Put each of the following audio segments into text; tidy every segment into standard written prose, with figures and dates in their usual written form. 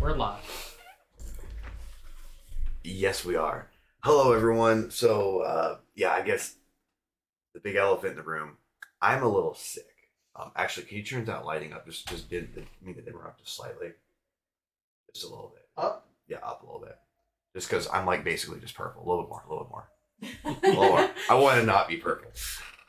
We're live. Yes, we are. Hello, everyone. So, I guess the big elephant in the room. I'm a little sick. Actually, can you turn that lighting up? Just the dimmer up just slightly, just a little bit. Up? Yeah, up a little bit. Just because I'm like basically just purple. A little bit more. I want to not be purple.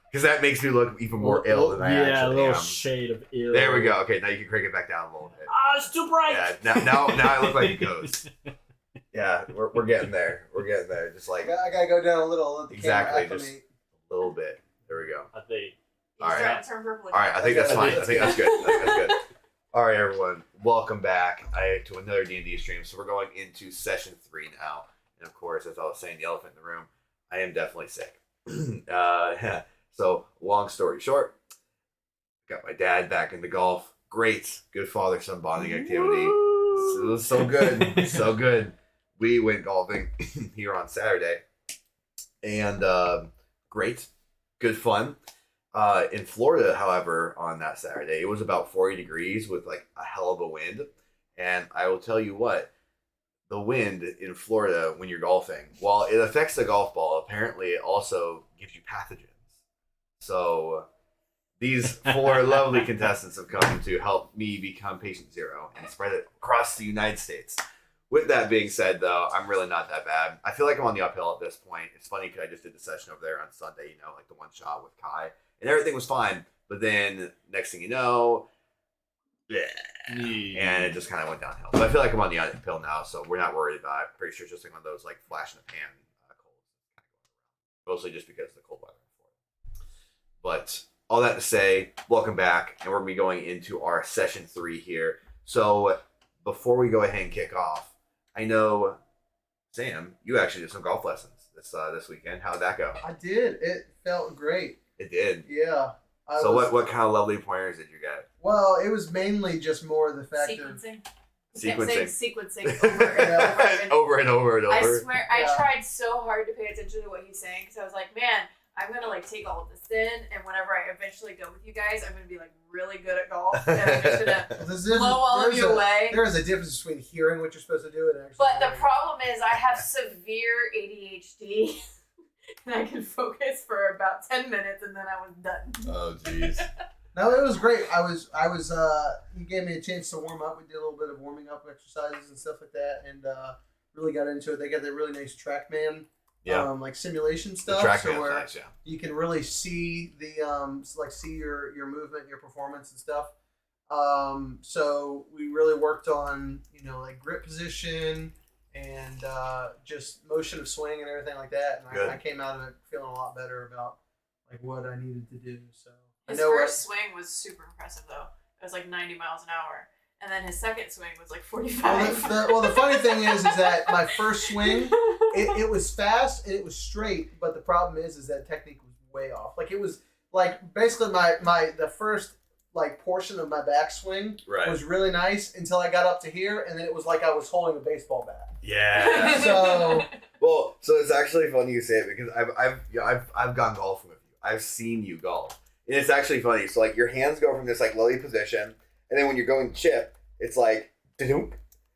Because that makes me look even more ill than I actually am. Yeah, a little shade of ill. There we go. Okay, now you can crank it back down a little bit. Ah, it's too bright. Yeah, now I look like a ghost. Yeah, we're getting there. We're getting there. Just like I gotta go down a little. Let the exactly, camera just acclimate. a little bit. There we go. I think. All right. Turn purple. All right, I think that's fine. I think that's good. That's good. All right, everyone, welcome back to another D&D stream. So we're going into session 3 now, and of course, as I was saying, the elephant in the room, I am definitely sick. So long story short, got my dad back into golf. Great, good father-son bonding activity. It was so good, so good. We went golfing here on Saturday, and great, good fun. In Florida, however, on that Saturday, it was about 40 degrees with like a hell of a wind. And I will tell you what, the wind in Florida when you're golfing, while it affects the golf ball, apparently it also gives you pathogens. So these 4 lovely contestants have come to help me become patient zero and spread it across the United States. With that being said, though, I'm really not that bad. I feel like I'm on the uphill at this point. It's funny because I just did the session over there on Sunday, like the one shot with Kai. And everything was fine. But then, next thing you know, and it just kind of went downhill. But I feel like I'm on the uphill now, so we're not worried about it. I'm pretty sure it's just like one of those like flash in the pan colds. Mostly just because of the cold weather. But all that to say, welcome back. And we're going to be going into our session 3 here. So before we go ahead and kick off, I know, Sam, you actually did some golf lessons this weekend. How'd that go? I did. It felt great. It did. Yeah. What kind of lovely pointers did you get? Well, it was mainly just more of the fact Sequencing. Sequencing Over and over and over. over. I swear, I tried so hard to pay attention to what he's saying because I was like, man, I'm gonna like take all of this in, and whenever I eventually go with you guys, I'm gonna be like really good at golf, and I'm just gonna blow all of you away. There is a difference between hearing what you're supposed to do and actually. But the problem is, I have severe ADHD, and I can focus for about 10 minutes, and then I was done. Oh, jeez. No, it was great. I was. You gave me a chance to warm up. We did a little bit of warming up exercises and stuff like that, and really got into it. They got that really nice TrackMan. Yeah. Like simulation stuff. The where nice, yeah. you can really see the see your movement, your performance and stuff. So we really worked on like grip position and just motion of swing and everything like that. And I came out of it feeling a lot better about like what I needed to do. So His first swing was super impressive though. It was like 90 miles an hour. And then his second swing was like 45. Well, the funny thing is that my first swing, it was fast and it was straight, but the problem is that technique was way off. Like it was like basically the first like portion of my backswing was really nice until I got up to here, and then it was like I was holding a baseball bat. Yeah. So it's actually funny you say it because I've gone golfing with you. I've seen you golf, and it's actually funny. So like your hands go from this like lily position. And then when you're going chip, it's like, da-doom.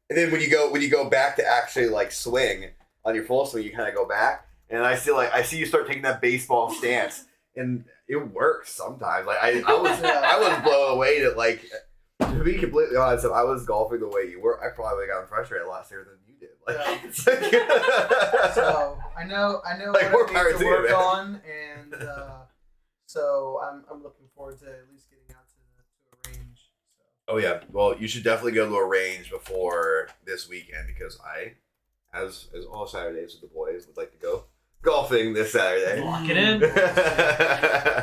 And then when you go back to actually like swing on your full swing, you kind of go back. And I see you start taking that baseball stance, and it works sometimes. Like I was blown away that like, to be completely honest, if I was golfing the way you were, I probably would have gotten frustrated a lot sooner than you did. Like, so I know like, what I need to work on, and so I'm looking forward to at least getting out to a range. Oh yeah, well you should definitely go to a range before this weekend because I, as all Saturdays with the boys, would like to go golfing this Saturday. Lock it in.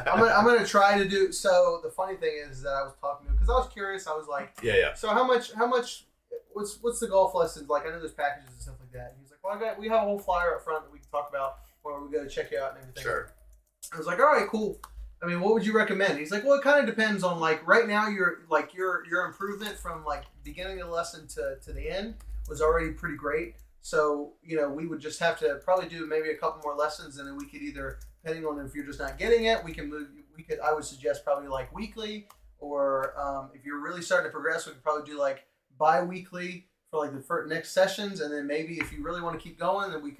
I'm gonna try to do. So the funny thing is that I was talking to him because I was curious. I was like, yeah. So how much? What's the golf lessons like? I know there's packages and stuff like that. And he's like, well, we have a whole flyer up front that we can talk about when we go to check you out and everything. Sure. I was like, all right, cool. I mean, what would you recommend? He's like, well, it kind of depends on like right now your improvement from like beginning of the lesson to the end was already pretty great. So, we would just have to probably do maybe a couple more lessons, and then we could either, depending on if you're just not getting it, I would suggest probably like weekly, or if you're really starting to progress, we could probably do like bi-weekly for like the next sessions, and then maybe if you really want to keep going, then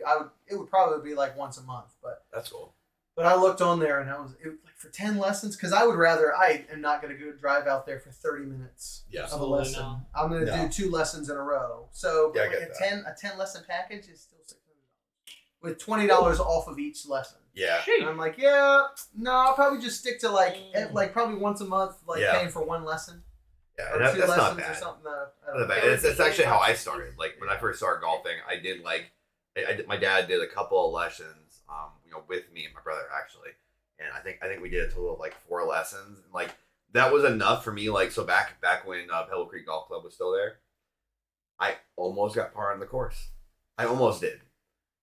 it would probably be like once a month. But that's cool. But I looked on there and it was like for 10 lessons, because I am not going to go drive out there for 30 minutes of a lesson. No. I'm going to do 2 lessons in a row. So like a 10 lesson package is still $600 with $20 off of each lesson. Yeah. And I'm like, I'll probably just stick to like probably once a month, paying for 1 lesson. Yeah, or that's 2 not lessons bad. Or something. Not bad. It's actually how I started. Like when I first started golfing, I did my dad did a couple of lessons. With me and my brother actually, and I think we did a total of like 4 lessons, and like that was enough for me. Like so back when Pebble Creek Golf Club was still there, I almost got par on the course. I almost did.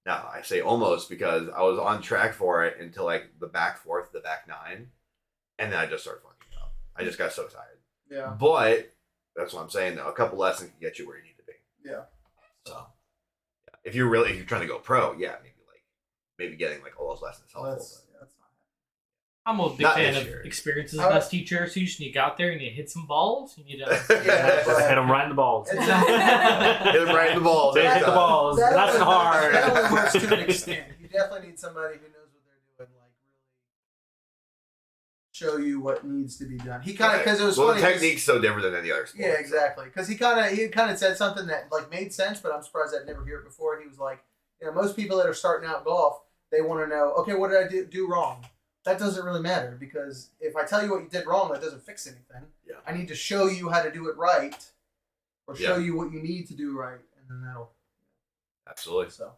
Now I say almost because I was on track for it until like the back 4th, the back 9, and then I just started fucking up. I just got so tired. Yeah. But that's what I'm saying though. A couple lessons can get you where you need to be. Yeah. So if you're trying to go pro, maybe getting like all those lessons helpful. That's not I'm a big fan of experience as the best teacher, so you just need to go out there and you hit some balls. You need to hit them right in the balls. Hit them right in the balls. They hit the balls. That's hard. That only works to an extent. You definitely need somebody who knows what they're doing, like really show you what needs to be done. He kind of because it was funny. The technique's so different than any other sport. Yeah, exactly. Because he kind of said something that like made sense, but I'm surprised I'd never heard it before. And he was like, most people that are starting out golf, they want to know, okay, what did I do wrong? That doesn't really matter, because if I tell you what you did wrong, that doesn't fix anything. Yeah. I need to show you how to do it right, or show you what you need to do right, and then that'll. Absolutely. So.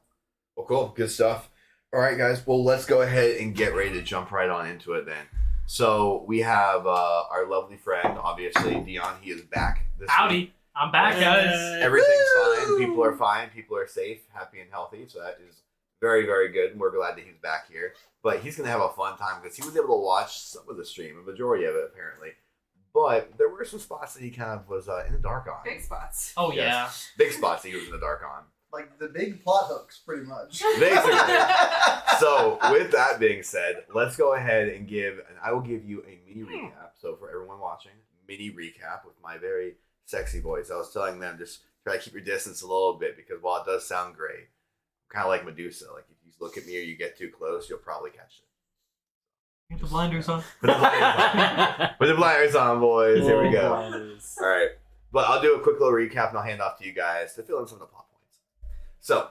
Well, cool. Good stuff. All right, guys. Well, let's go ahead and get ready to jump right on into it then. So we have our lovely friend, obviously, Dion. He is back this week. I'm back, guys. Everything's fine. People are fine. People are safe, happy, and healthy. So that is very, very good. And we're glad that he's back here. But he's going to have a fun time because he was able to watch some of the stream, a majority of it, apparently. But there were some spots that he kind of was in the dark on. Big spots. Oh, yeah. Big spots that he was in the dark on. Like the big plot hooks, pretty much. Basically. So, with that being said, let's go ahead and I will give you a mini recap. So, for everyone watching, mini recap with my very sexy voice. I was telling them just try to keep your distance a little bit, because while it does sound great, kind of like Medusa. Like if you look at me or you get too close, you'll probably catch it. Put the blinders on. Put the blinders on, boys. Here we go. Blinders. All right. But I'll do a quick little recap and I'll hand off to you guys to fill in some of the plot points. So,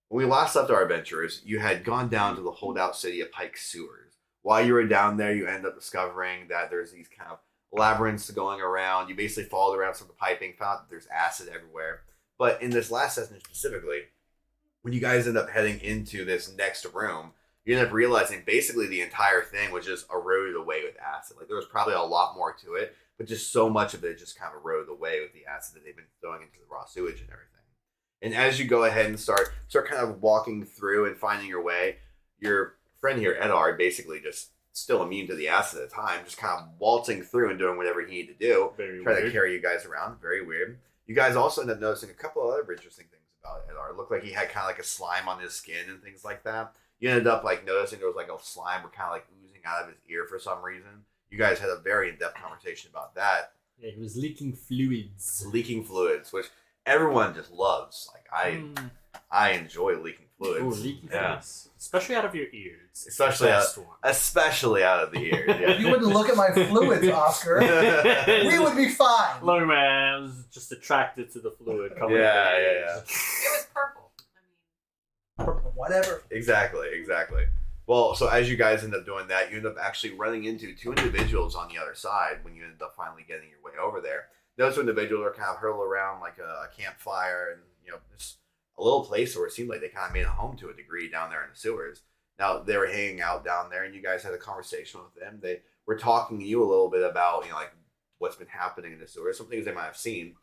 when we last left our adventurers, you had gone down to the holdout city of Pike sewers. While you were down there, you end up discovering that there's these kind of labyrinths going around. You basically followed around some of the piping, found that there's acid everywhere. But in this last session specifically, when you guys end up heading into this next room, you end up realizing basically the entire thing was just eroded away with acid. Like there was probably a lot more to it, but just so much of it just kind of eroded away with the acid that they've been throwing into the raw sewage and everything. And as you go ahead and start kind of walking through and finding your way, your friend here, Edard, basically just still immune to the acid at the time, just kind of waltzing through and doing whatever he needed to do, trying to carry you guys around. Very weird. You guys also end up noticing a couple of other interesting things about Edard. It looked like he had kind of like a slime on his skin and things like that. You ended up like noticing there was like a slime were kind of like oozing out of his ear for some reason. You guys had a very in-depth conversation about that. Yeah, he was leaking fluids. Leaking fluids, which everyone just loves. Like I enjoy leaking fluids. Oh, leaking fluids. Especially out of your ears. Especially out of the ears. Yeah. If you wouldn't look at my fluids, Oscar, we would be fine. Look, man, I was just attracted to the fluid coming Yeah. It was purple. Whatever. Exactly. Well, so as you guys end up doing that, you end up actually running into 2 individuals on the other side when you end up finally getting your way over there. Those 2 individuals are kind of hurled around like a campfire and, just a little place where it seemed like they kind of made a home to a degree down there in the sewers. Now, they were hanging out down there and you guys had a conversation with them. They were talking to you a little bit about, like what's been happening in the sewers, some things they might have seen.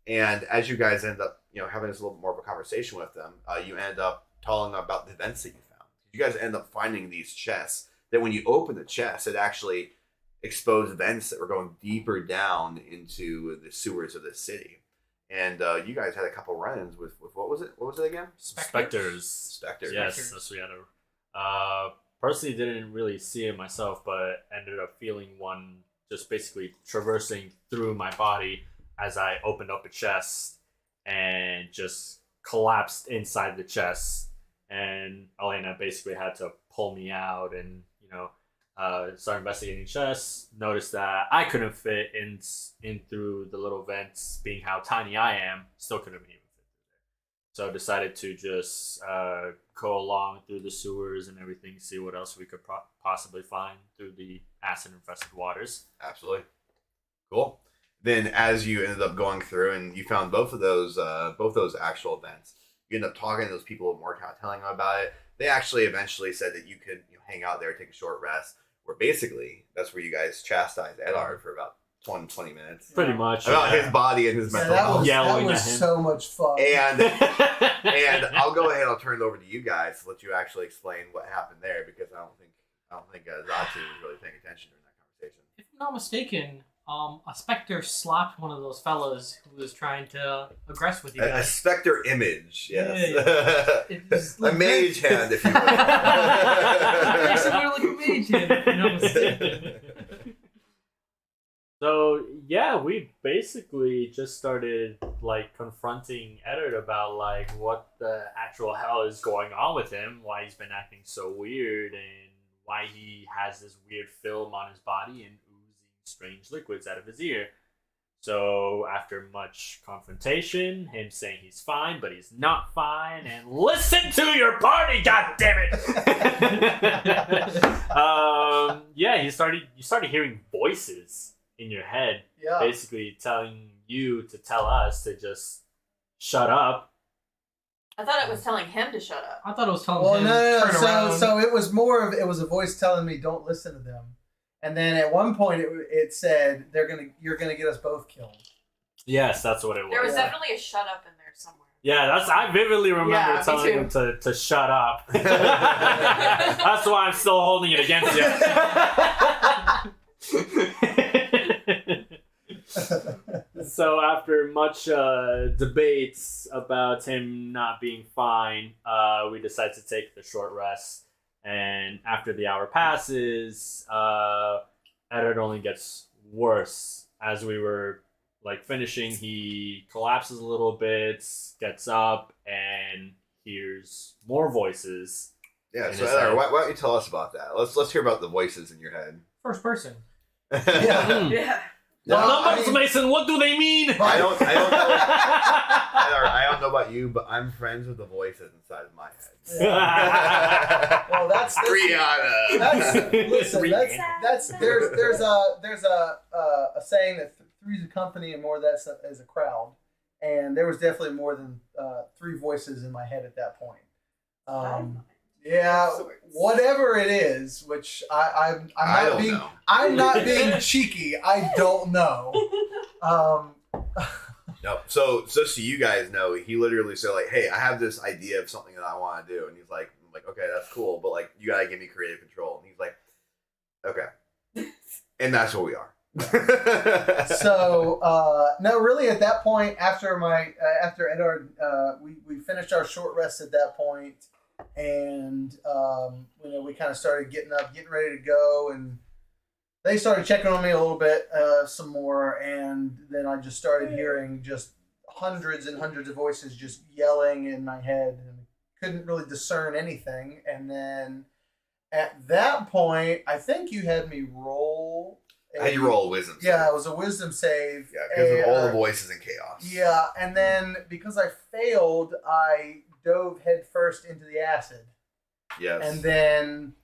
And as you guys end up, having this little bit more of a conversation with them, you end up telling them about the events that you found. You guys end up finding these chests that when you open the chest, it actually exposed vents that were going deeper down into the sewers of the city. And you guys had a couple run-ins with what was it? What was it again? Specters. Yes, that's what we had. Personally, didn't really see it myself, but ended up feeling one just basically traversing through my body as I opened up a chest. and just collapsed inside the chest. And Elena basically had to pull me out and, start investigating chest. Noticed that I couldn't fit in through the little vents, being how tiny I am. Still couldn't even fit through there. So I decided to just go along through the sewers and everything, see what else we could possibly find through the acid-infested waters. Absolutely. Cool. Then as you ended up going through and you found both those actual events, you end up talking to those people at Morkout, telling them about it. They actually eventually said that you could hang out there, take a short rest, where basically that's where you guys chastised Edard for about 20 minutes. Pretty much. About his body and his mental health. That was so much fun. And I'll go ahead, I'll turn it over to you guys to let you actually explain what happened there, because I don't think Zatu was really paying attention during that conversation. If I'm not mistaken, a specter slapped one of those fellas who was trying to aggress with you guys. A specter image, yes. Yeah. A mage hand, if you will. It's more like a mage hand, if I'm not mistaken. So, yeah, we basically just started, confronting Eddard about, what the actual hell is going on with him, why he's been acting so weird, and why he has this weird film on his body and strange liquids out of his ear. So after much confrontation, him saying he's fine, but he's not fine, and listen to your party, goddammit! You started hearing voices in your head, basically telling you to tell us to just shut up. I thought it was telling him to shut up. I thought it was telling him to turn around. So it was it was a voice telling me don't listen to them. And then at one point it said you're gonna get us both killed. Yes, that's what it was. There was definitely a shut up in there somewhere. Yeah, I vividly remember telling him to shut up. That's why I'm still holding it against you. So after much debates about him not being fine, we decided to take the short rest. And after the hour passes, Eddard only gets worse. As we were finishing, he collapses a little bit, gets up, and hears more voices. Yeah, so Eddard, why don't you tell us about that? Let's hear about the voices in your head. First person. Yeah. Numbers, Mason, what do they mean? I don't know. I don't know about you, but I'm friends with the voices inside of my head. Yeah. Well, that's Rihanna. There's a saying that three's a company and more of that is a crowd, and there was definitely more than three voices in my head at that point. Yeah, whatever it is, which I'm not being cheeky. I don't know. No, so you guys know, he literally said hey, I have this idea of something that I want to do, and he's like, okay, that's cool, but you gotta give me creative control. And he's like, okay, and that's what we are. So no, really, at that point, after Eddard, we finished our short rest at that point. And we kind of started getting ready to go, and they started checking on me a little bit, some more, and then I just started hearing just hundreds and hundreds of voices just yelling in my head, and couldn't really discern anything. And then at that point, I think you had me roll. I had you roll a wisdom save. Yeah, it was a wisdom save. Yeah, because of all the voices and chaos. Yeah, and then because I failed, I dove headfirst into the acid. Yes. And then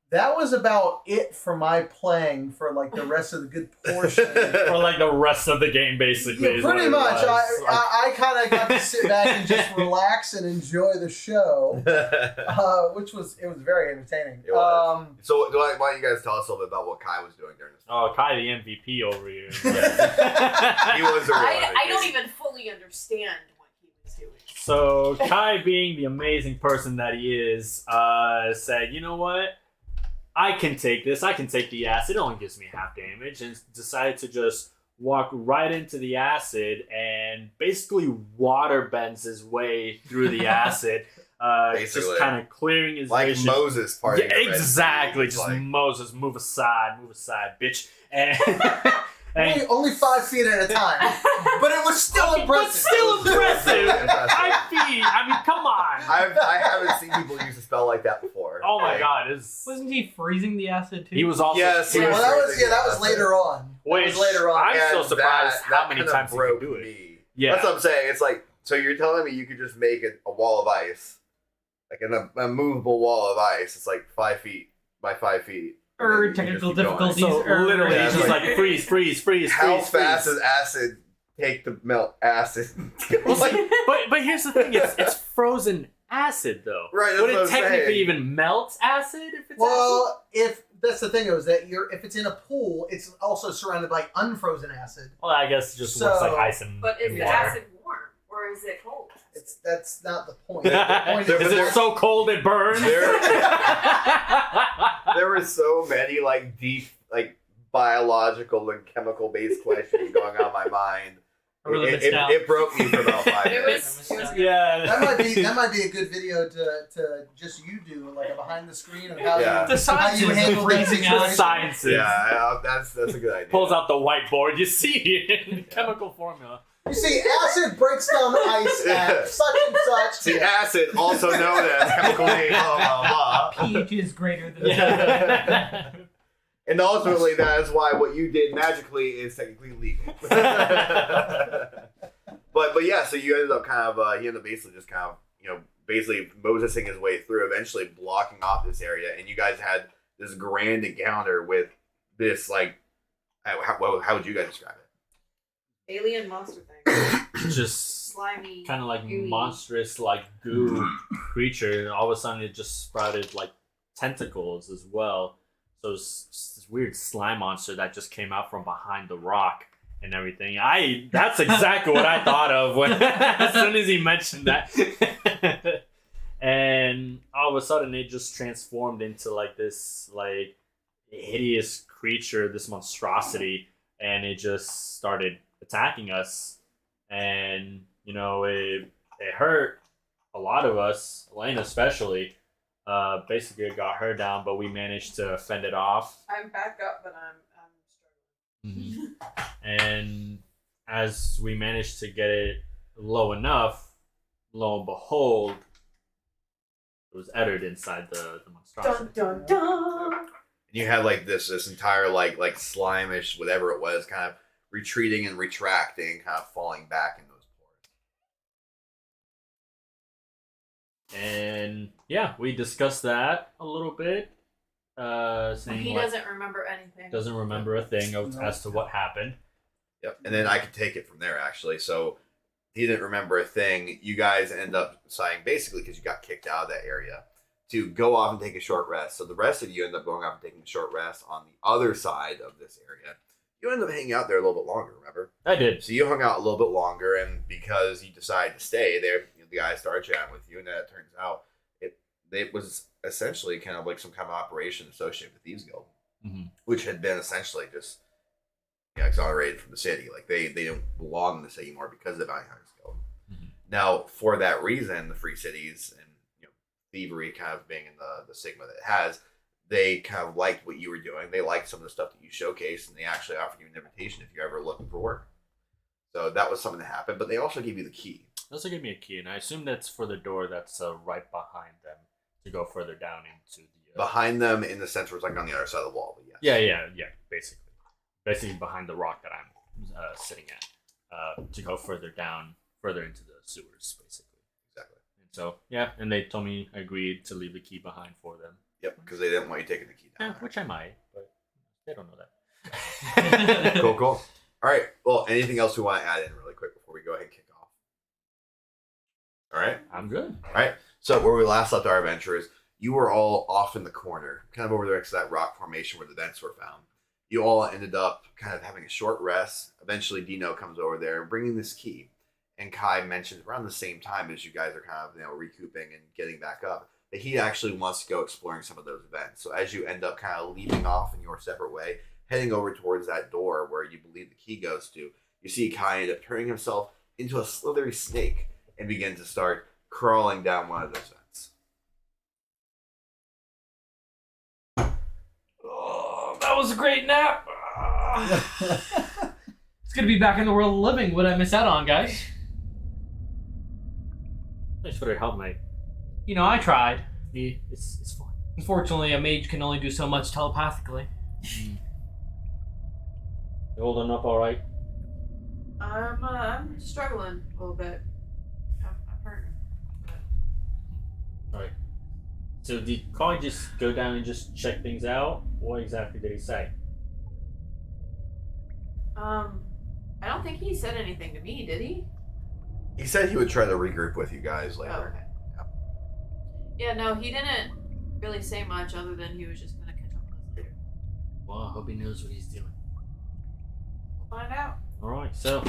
that was about it for my playing for the rest of the good portion. For the rest of the game, basically. Yeah, pretty much. I kind of got to sit back and just relax and enjoy the show, which was very entertaining. It was. So why don't you guys tell us a little bit about what Kai was doing during this time? Oh, Kai, the MVP over here. He was the real MVP. I don't even fully understand what he was doing. So Kai, being the amazing person that he is, said, you know what? I can take this. I can take the acid. It only gives me half damage. And decided to just walk right into the acid and basically water bends his way through the acid. Just kind of clearing his vision. Like Moses parting. Yeah, exactly. Just Moses, move aside, bitch. And Only 5 feet at a time. But it was still impressive. But still impressive. 5 feet. I mean, come on. I haven't seen people use a spell like that before. Oh my god. Wasn't he freezing the acid too? He was also. Yes, he Well, was that was later on. Which, That was later on. I'm so And surprised how that many kinda times he could broke do it. me. Yeah. That's what I'm saying. It's like, so you're telling me you could just make a wall of ice, like a movable wall of ice. It's like 5 feet by 5 feet. and then you just Technical keep going. difficulties. So literally, Yeah, it's it's just like- like freeze. How fast does acid take to melt acid? Well, see, but here's the thing: it's frozen acid though. Right, that's Would what it I'm technically saying. even melt acid if it's Well, if that's the thing, is that if it's in a pool, it's also surrounded by unfrozen acid. acid? Well, I guess it just works like So- ice and But is and the water. acid warm or is it cold? That's not the point. The point Is it so cold it burns? There were so many like deep, like biological and chemical based questions going on in my mind. I really missed out. It broke me for about 5 It minutes. was good. Yeah. that might be a good video to just you do, like a behind the screen of how Yeah. you, The how science you is handle that freezing situation. The sciences. Yeah, that's a good idea. Pulls out the whiteboard. You see it in chemical formula. You see, acid breaks down ice at such and such. See, acid, also known as chemical name, blah, blah, blah. pH is greater than Yeah. And ultimately, that is why what you did magically is technically legal. but yeah, so you ended up he ended up basically just basically Mosesing his way through, eventually blocking off this area, and you guys had this grand encounter with this, like, how would you guys describe it? Alien monster thing. Just Slimy. kind of like gooey. monstrous, like goo creature. And all of a sudden, it just sprouted like tentacles as well. So it's just this weird slime monster that just came out from behind the rock and everything. That's exactly what I thought of when as soon as he mentioned that. And all of a sudden, it just transformed into like this like hideous creature, this monstrosity, and it just started attacking us. And it hurt a lot of us, Elena especially. Basically, it got her down, but we managed to fend it off. I'm back up, but I'm struggling. And as we managed to get it low enough, lo and behold, it was Eddard inside the monstrosity. Dun dun dun. You had like this entire like slimish whatever it was, kind of retreating and retracting, kind of falling back in those pores. And yeah, we discussed that a little bit. Saying He like, doesn't remember anything. doesn't remember a thing No. as to what happened. Yep. And then I could take it from there, actually. So he didn't remember a thing. You guys end up deciding, basically, because you got kicked out of that area, to go off and take a short rest. So the rest of you end up going off and taking a short rest on the other side of this area. You end up hanging out there a little bit longer, remember? I did. So you hung out a little bit longer, and because you decided to stay there, the guys started chatting with you, and then it turns out it was essentially kind of like some kind of operation associated with Thieves Guild, which had been essentially just exonerated from the city. Like they don't belong in the city anymore because of the Bounty Hunters Guild. Now, for that reason, the free cities and thievery kind of being in the stigma that it has, they kind of liked what you were doing. They liked some of the stuff that you showcased, and they actually offered you an invitation if you're ever looking for work. So that was something that happened, but they also gave you the key. They also gave me a key, and I assume that's for the door that's right behind them to go further down into the... Behind them, in the sense where it's like on the other side of the wall, but yes. Yeah, basically behind the rock that I'm sitting at, to go further down, further into the sewers, basically. Exactly. And so, yeah, and they told me I agreed to leave the key behind for them. Yep, because they didn't want you taking the key down. Which I might, but they don't know that. Cool. All right, well, anything else we want to add in really quick before we go ahead and kick off? All right. I'm good. All right. So where we last left our adventurers, you were all off in the corner, kind of over there next to that rock formation where the vents were found. You all ended up kind of having a short rest. Eventually, Dino comes over there bringing this key. And Kai mentioned around the same time as you guys are kind of recouping and getting back up, that he actually wants to go exploring some of those events. So as you end up kind of leaving off in your separate way, heading over towards that door where you believe the key goes to, you see Kai end up turning himself into a slithery snake and begin to start crawling down one of those vents. Oh, that was a great nap. good to be back in the world of the living. What I miss out on, guys? Thanks for your help, mate. You know, I tried. Yeah, it's fine. Unfortunately, a mage can only do so much telepathically. You holding up all right? I'm struggling a little bit. I'm hurting. All right. So did Kai just go down and just check things out? What exactly did he say? I don't think he said anything to me, did he? He said he would try to regroup with you guys later. Oh, okay. Yeah, no, he didn't really say much other than he was just gonna catch up with us later. Well, I hope he knows what he's doing. We'll find out. All right. So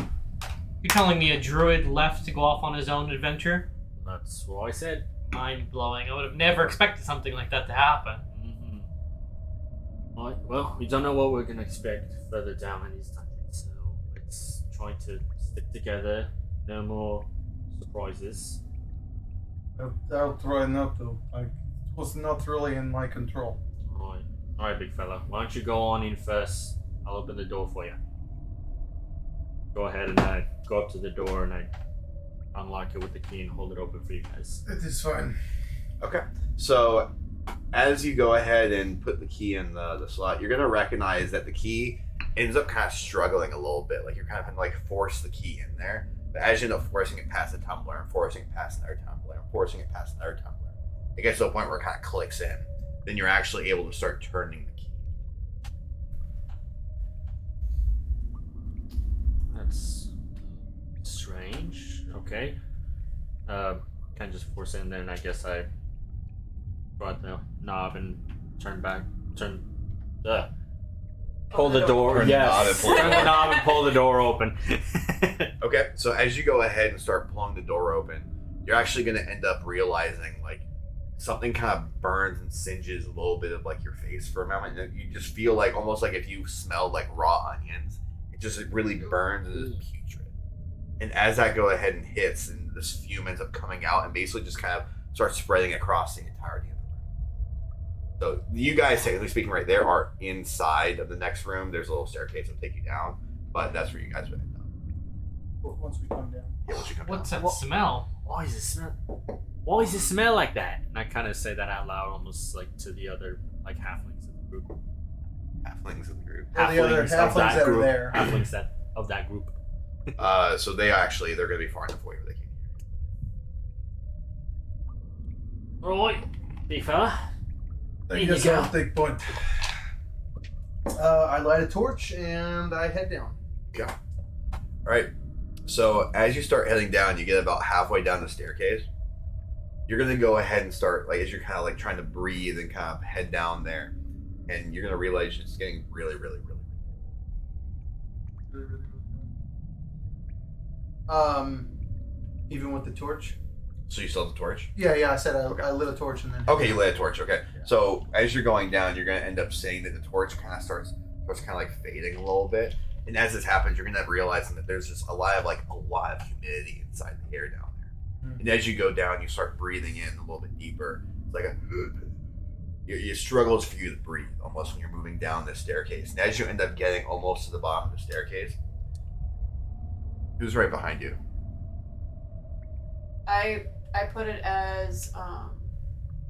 You're telling me a druid left to go off on his own adventure? that's what I said. Mind blowing. I would have never expected something like that to happen. Mm-hmm. All right. Well, we don't know what we're gonna expect further down in these dungeons, so let's try to stick together. No more surprises. I'll try not to. Like, it was not really in my control. All right, big fella. Why don't you go on in first? I'll open the door for you. Go ahead and go up to the door and I unlock it with the key and hold it open for you guys. It is fine. Okay. So as you go ahead and put the key in the slot, you're gonna recognize that the key ends up kind of struggling a little bit. Like you're kind of like force the key in there. But as you end up forcing it past the tumbler and forcing it past another tumbler and forcing it past another tumbler, it gets to a point where it kind of clicks in. Then you're actually able to start turning the key. That's strange. Okay. Kind of just force it in there, and I guess I brought the knob and pull the door. Turn the knob and Yes. pull the Turn the door. knob and pull the door open. Okay, so as you go ahead and start pulling the door open, you're actually going to end up realizing like something kind of burns and singes a little bit of like your face for a moment. And you just feel like almost like if you smelled like raw onions, it really burns and is putrid. And as that go ahead and hits, and this fume ends up coming out and basically just kind of starts spreading across the entirety of the room. So you guys, technically speaking, right there are inside of the next room. There's a little staircase that'll take you down, but that's where you guys would end up. Once we come down. Yeah, once you come What's down. that smell? Why does it smell like that? And I kind of say that out loud, almost like to the other like halflings of the group. Halflings of the group. Yeah, the other of halflings that are group. there. Halflings of that group. So they're going to be far enough away where they can hear you. Right, big fella. There you Yes, go. I'll take point. I light a torch and I head down. All right. So as you start heading down, you get about halfway down the staircase. You're gonna go ahead and start like as you're kind of like trying to breathe and kind of head down there, and you're gonna realize it's getting really, really, really. Even with the torch. So you still have the torch? Yeah, I said Okay. I lit a torch and then. Okay, you lit a torch. Okay. Yeah. So as you're going down, you're gonna end up seeing that the torch kind of starts kind of like fading a little bit. And as this happens, you're gonna end up realizing that there's just a lot of humidity inside the air down there. Hmm. And as you go down, you start breathing in a little bit deeper. It's like it struggles for you to breathe almost when you're moving down this staircase. And as you end up getting almost to the bottom of the staircase, who's right behind you? I put it as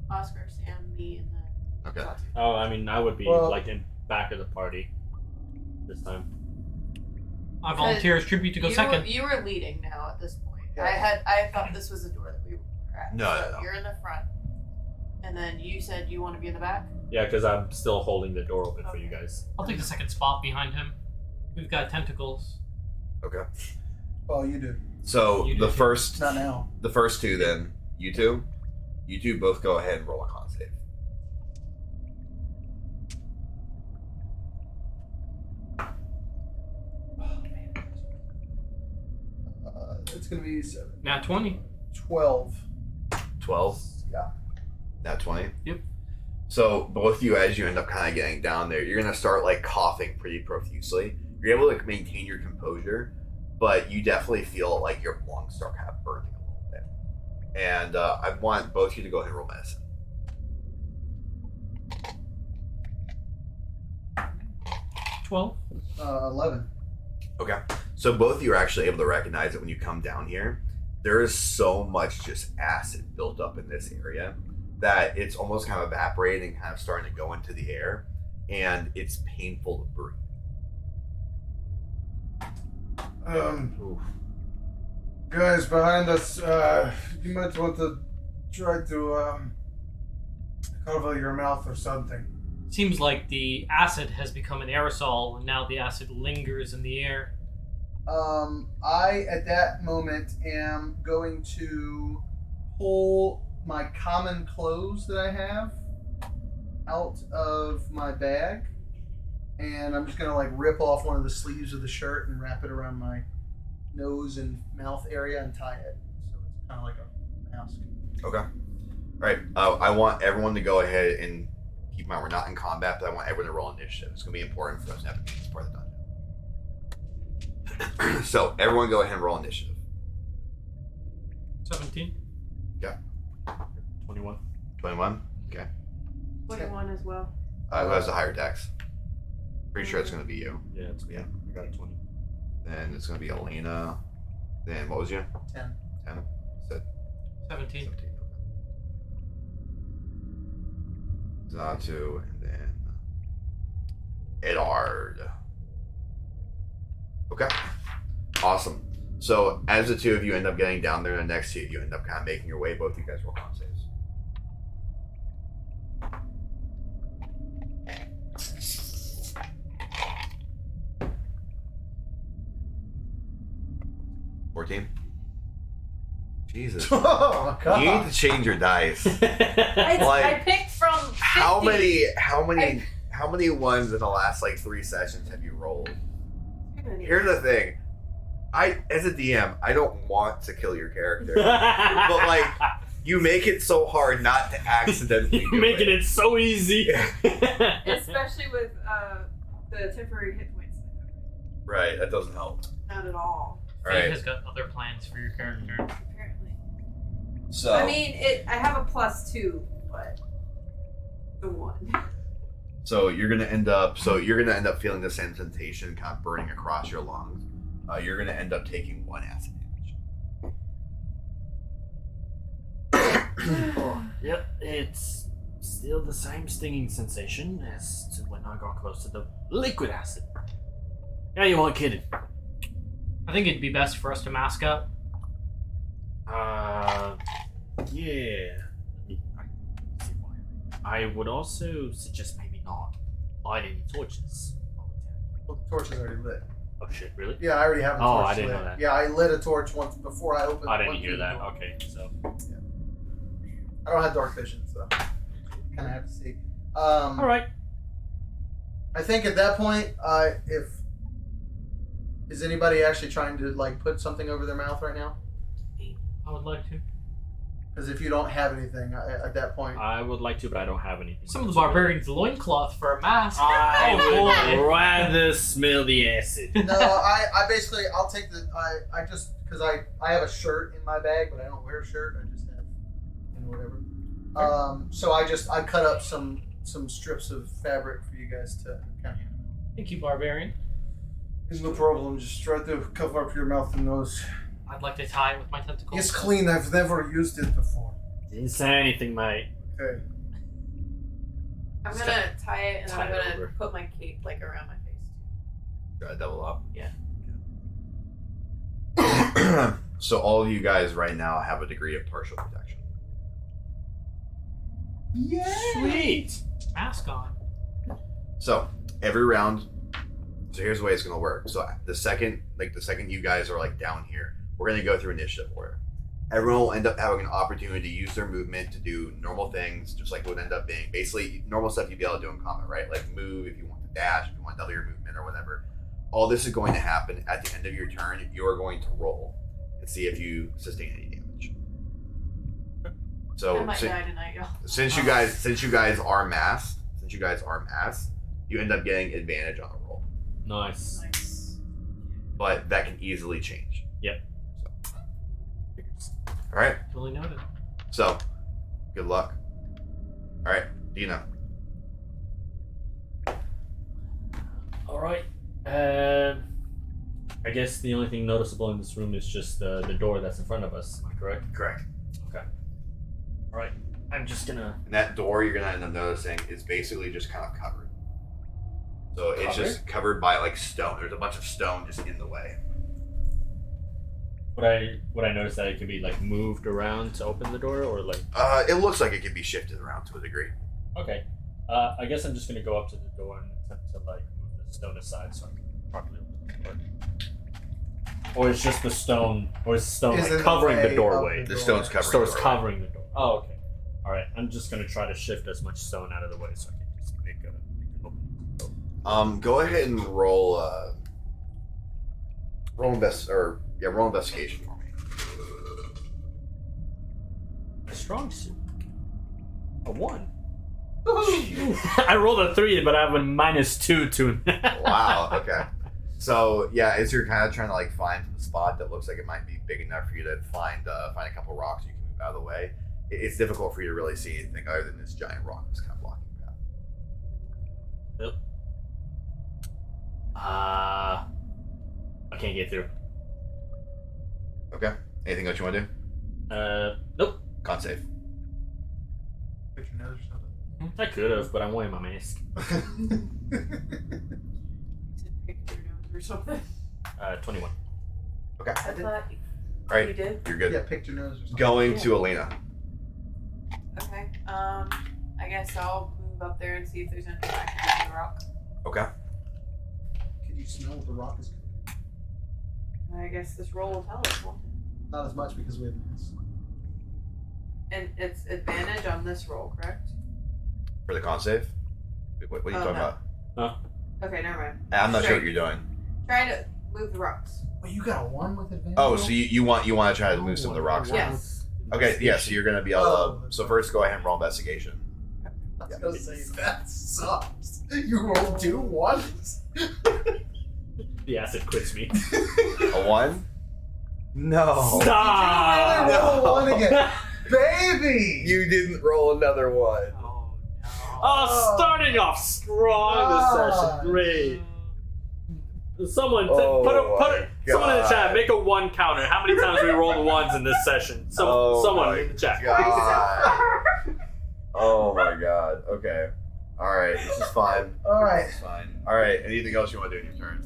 Oscar, Sam, me, and then Okay. Foxy. Oh, I mean, I would be Well- like in back of the party this time. I volunteer as tribute to go second. You were leading now at this point. Yeah. I thought this was the door that we were at. No, So no. You're in the front, and then you said you want to be in the back. Yeah, because I'm still holding the door open for you guys. I'll take the second spot behind him. We've got tentacles. Okay. Oh, you do. So You do the too. first Not now. the first two then, you two both go ahead and roll a con save. It's gonna be Nat 20. 12. 12? Yeah. Nat 20? Yep. So both of you, as you end up kind of getting down there, you're going to start like coughing pretty profusely. You're able to maintain your composure, but you definitely feel like your lungs start kind of burning a little bit. And I want both of you to go ahead and roll medicine. 12. 11. Okay. So both of you are actually able to recognize that when you come down here, there is so much just acid built up in this area that it's almost kind of evaporating and kind of starting to go into the air, and it's painful to breathe. Guys behind us, you might want to try to cover your mouth or something. Seems like the acid has become an aerosol, and now the acid lingers in the air. I, at that moment, am going to pull my common clothes that I have out of my bag, and I'm just going to, like, rip off one of the sleeves of the shirt and wrap it around my nose and mouth area and tie it. So it's kind of like a mask. Okay. All right. I want everyone to go ahead and keep in mind we're not in combat, but I want everyone to roll initiative. It's going to be important for us to have this part of the dungeon. So everyone go ahead and roll initiative. 17. Yeah. 21. 21. Okay. 21 as well. Who has the higher dex? Pretty sure it's going to be you. Yeah, it's me. Yeah. I got a 20. Then it's going to be Elena. Then what was you? 10. 10. Said 17. 17. Zatu, and then Edard. Okay. Awesome. So as the two of you end up getting down there, the next two of you end up kind of making your way. Both of you guys roll con saves. Jesus. Oh my god. You need to change your dice. I picked from 50. How many ones in the last like 3 sessions have you rolled? Here's the thing. As a DM, I don't want to kill your character. But like, you make it so hard not to accidentally You're making it so easy. Especially with the temporary hit points. Right, that doesn't help. Not at all. Fate Alright. has got other plans for your character. Apparently. So I mean, I have a +2, but the 1. So you're gonna end up feeling the sensation kind of burning across your lungs. You're gonna end up taking 1 acid damage. Yep, it's still the same stinging sensation as to when I got close to the liquid acid. Yeah, you weren't kidding. I think it'd be best for us to mask up. Yeah. I would also suggest maybe not light any torches. Well, the torch is already lit. Oh shit, really? Yeah, I already have a Oh, torch I didn't lit. know that. Yeah, I lit a torch once before I opened. I didn't went hear through the that. door. Okay, so. I don't have dark vision, so kind of have to see. Alright. I think at that point, is anybody actually trying to like put something over their mouth right now? I would like to. Because if you don't have anything at that point, I would like to, but I don't have anything. Some of the barbarians' loincloth for a mask. I Oh, would rather smell the acid. no, I basically I'll take the I just because I have a shirt in my bag, but I don't wear a shirt. I just have whatever. So I cut up some strips of fabric for you guys to kind of. Thank you, barbarian. It's no problem. Just try to cover up your mouth and nose. I'd like to tie it with my tentacles. It's clean. I've never used it before. Didn't say anything, mate. Okay. I'm gonna tie it and then I'm Tie it gonna over. put my cape like around my face. Gotta double up. Yeah. So all of you guys right now have a degree of partial protection. Yeah. Sweet. Mask on. So every round. So here's the way it's gonna work. So the second you guys are like down here, we're gonna go through initiative order. Everyone will end up having an opportunity to use their movement to do normal things, just like it would end up being basically normal stuff you'd be able to do in combat, right? Like move if you want to dash, if you want to double your movement or whatever. All this is going to happen at the end of your turn. You are going to roll and see if you sustain any damage. So I might die tonight, y'all. since you guys are masked, you end up getting advantage on a roll. Nice. Nice. But that can easily change. Yep. So. All right. Duly noted. So, good luck. All right, Dina. Alright. I guess the only thing noticeable in this room is just the door that's in front of us. Am I correct? Correct. Okay. All right. I'm just gonna. And that door you're gonna end up noticing is basically just kind of covered. So it's just covered by like stone. There's a bunch of stone just in the way. Would I notice that it could be like moved around to open the door, or like? It looks like it can be shifted around to a degree. Okay. I guess I'm just gonna go up to the door and attempt to like move the stone aside so I can properly open the door. Or is just the stone, or is the stone like covering the doorway? The stone's covering. Stone's covering the door. Oh, okay. All right. I'm just gonna try to shift as much stone out of the way so I can just make an opening. Go ahead and roll investigation for me. A strong suit. A 1. I rolled a 3, but I have a -2 to. Wow. Okay. So yeah, as you're kind of trying to like find the spot that looks like it might be big enough for you to find a couple rocks you can move out of the way, it's difficult for you to really see anything other than this giant rock that's kind of blocking your path. Yep. I can't get through. Okay. Anything else you want to do? Nope. Con save. Put your nose or something. I could have, but I'm wearing my mask. Pick your nose or something. 21. Okay. I thought All right. you did. You're good. Yeah, pick your nose or something. Going to Elena. Okay. I guess I'll move up there and see if there's anything I can do with the rock. Okay. Can you smell what the rock is? I guess this roll will tell us, won't it? Not as much because we have this. And it's advantage on this roll, correct? For the con save. What are you talking no. about? Okay, never mind. I'm not sure what you're doing. Trying to move the rocks. Well, you got a 1 with advantage? Oh, so you want to try to move some of the rocks? Yes. Okay. Yeah. So you're gonna be able to. So first, go ahead and roll investigation. I was gonna say that sucks. You rolled 2 1s. The acid quits me. A 1? No. Stop! Roll 1 again. Baby! You didn't roll another 1. Oh no. Oh, starting off strong this session. Great. Someone someone in the chat, make a 1 counter. How many times we rolled 1s in this session? Someone in the chat. God. Oh my god. Okay. All right. This is fine. All right. This is fine. All right. Anything else you want to do in your turn?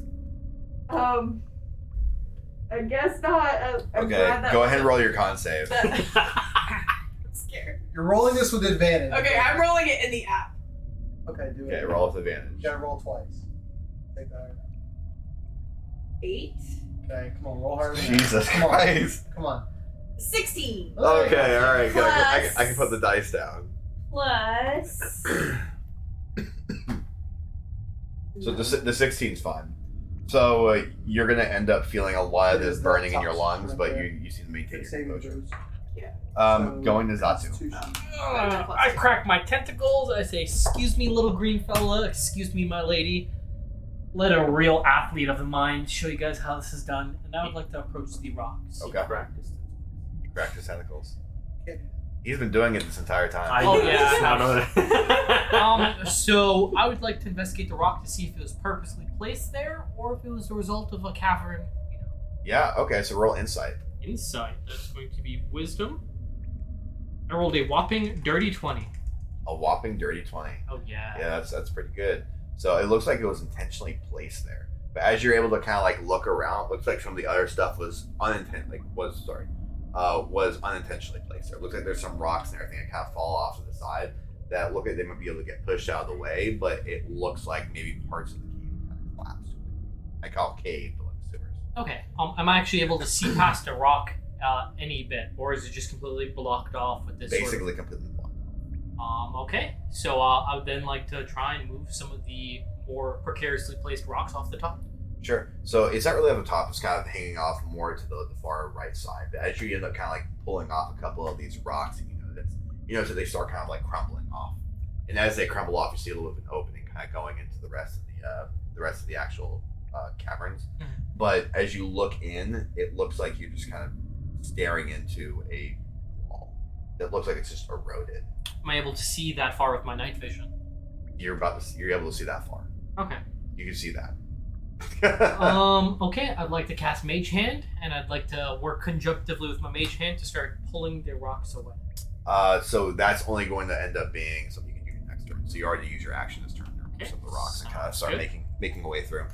I guess not. I'm Okay. glad that Go ahead and roll your con save. I'm scared. You're rolling this with advantage. Okay, I'm rolling it in the app. Okay, do it. Okay. Roll with advantage. You gotta roll twice. Take that. 8. Okay, come on, roll harder. than that. Jesus Come on. Christ. Come on. 16 Okay. All right. Good. Plus- I can put the dice down. plus. So the 16's fine. So you're gonna end up feeling a lot of this burning in your lungs, but you seem to maintain your Saving composure. throws. Going to That's Zatu. 2 sheets. I crack my tentacles. I say, "Excuse me, little green fella. Excuse me, my lady. Let a real athlete of the mind show you guys how this is done." And I would like to approach the rocks. Okay. Practice. You crack his tentacles. Can't do He's been doing it this entire time. Oh, yeah. Not So I would like to investigate the rock to see if it was purposely placed there or if it was the result of a cavern. Yeah. Okay. So roll insight. Insight. That's going to be wisdom. I rolled a whopping dirty 20. A whopping dirty 20. Oh yeah. Yeah, that's pretty good. So it looks like it was intentionally placed there. But as you're able to kind of like look around, it looks like some of the other stuff was unintentionally placed there. It looks like there's some rocks and everything that kind of fall off to the side that look like they might be able to get pushed out of the way, but it looks like maybe parts of the cave kind of collapsed. I call it cave, but like sewers. Okay. Am I actually able to see past a rock any bit, or is it just completely blocked off with this? Basically completely blocked. Okay. So I would then like to try and move some of the more precariously placed rocks off the top. Sure. So it's not really on the top. It's kind of hanging off more to the far right side. But as you end up kind of like pulling off a couple of these rocks, and you notice that they start kind of like crumbling off. And as they crumble off, you see a little bit of an opening kind of going into the rest of the actual caverns. Mhm. But as you look in, it looks like you're just kind of staring into a wall that looks like it's just eroded. Am I able to see that far with my night vision? You're able to see that far. Okay. You can see that. Okay, I'd like to cast Mage Hand, and I'd like to work conjunctively with my Mage Hand to start pulling the rocks away. So that's only going to end up being something you can do next turn. So you already use your action this turn to remove some of the rocks and kind of start making a way through.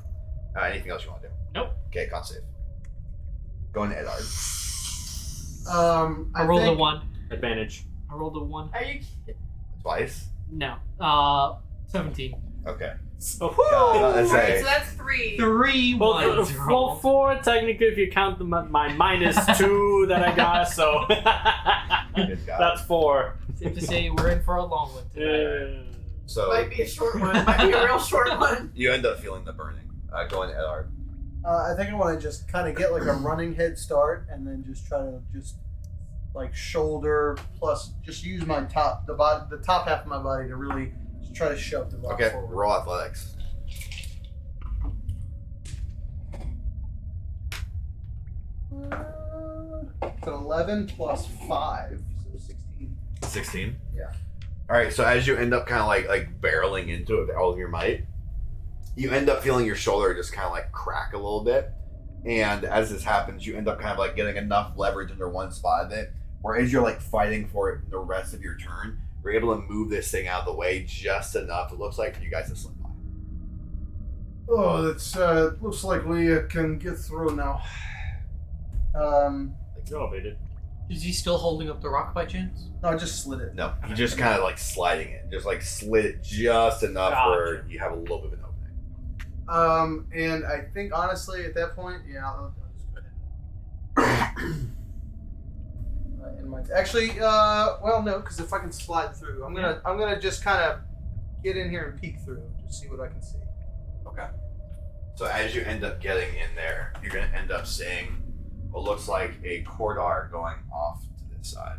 Anything else you want to do? Nope. Okay, con save. Going to Edard. I rolled a 1. Advantage. I rolled a 1. Are you kidding? Twice? No. 17. Okay. Oh, Alright, so that's 3. 3 well, ones. well, 4 technically if you count my minus 2 that I got, so that's 4. Safe to say we're in for a long one tonight. So Might be a short one. Might be a real short one. you end up feeling the burning. Going to Edard. I think I want to just kind of get like a running head start, and then just try to like shoulder plus just use my the top half of my body to really just try to shove the rock forward. Roll athletics. It's an 11 plus 5, so 16. 16? Yeah. Alright, so as you end up kind of like barreling into it with all of your might, you end up feeling your shoulder just kind of like crack a little bit. And as this happens, you end up kind of like getting enough leverage under one spot of it, where as you're like fighting for it the rest of your turn, you're able to move this thing out of the way just enough, it looks like, for you guys to slip by. Oh, it's looks like we can get through now. Like you're elevated. Is he still holding up the rock by chance? No, I just slid it. No, you just kind of like sliding it, just like slid it just enough where you have a little bit of an opening. And I think honestly at that point, yeah, I'll just go ahead. Well, no, because if I can slide through, I'm gonna just kind of get in here and peek through, just see what I can see. Okay. So as you end up getting in there, you're going to end up seeing what looks like a corridor going off to this side,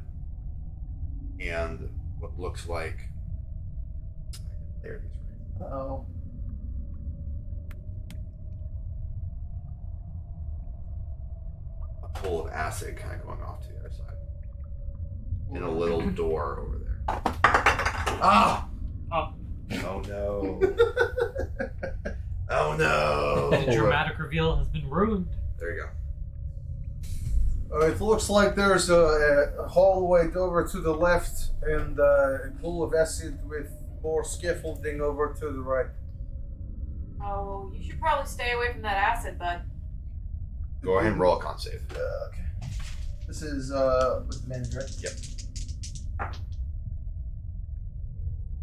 and what looks like there. Oh. A pool of acid kind of going off to the other side, and a little door over there. Ah! Oh. Oh no! Oh no! The dramatic reveal has been ruined. There you go. It looks like there's a hallway over to the left and a pool of acid with more scaffolding over to the right. Oh, you should probably stay away from that acid, bud. Go ahead and roll a con save. Okay. This is with advantage, right? Yep.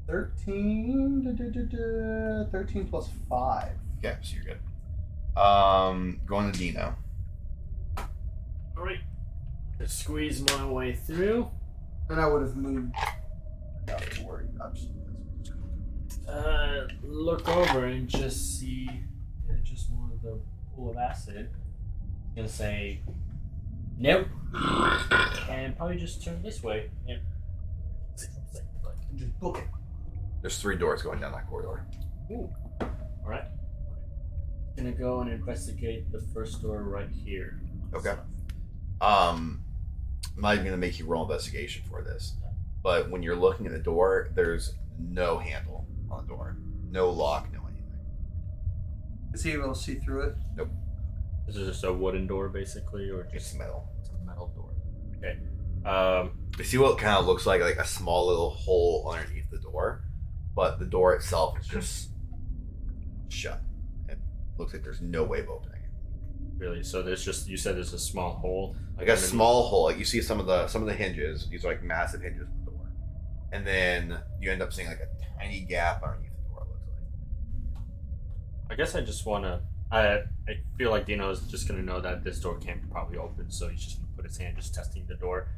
13. 13 plus 5. Okay, so you're good. Going to Dino. Alright. Just squeeze my way through. And I would have moved enough to worry. Absolutely. Look over and just see just more of the pool of acid. I'm gonna say nope. And probably just turn this way. Yeah. And just book it. There's 3 doors going down that corridor. Ooh. Alright. Gonna go and investigate the first door right here. Okay. I'm not even gonna make you roll investigation for this, but when you're looking at the door, there's no handle on the door, no lock, no anything. Is he able to see through it? Nope. Is it just a wooden door basically, or It's just metal. it's a metal door? Okay. You see what kind of looks like a small little hole underneath the door, but the door itself is just shut. It looks like there's no way of opening it. Really? So there's just, you said there's a small hole? Like a small hole. Like you see some of the hinges. These are like massive hinges in the door, and then you end up seeing like a tiny gap underneath the door. It looks like. I guess I just want to. I feel like Dino's just gonna know that this door can't probably open, so he's just gonna put his hand just testing the door,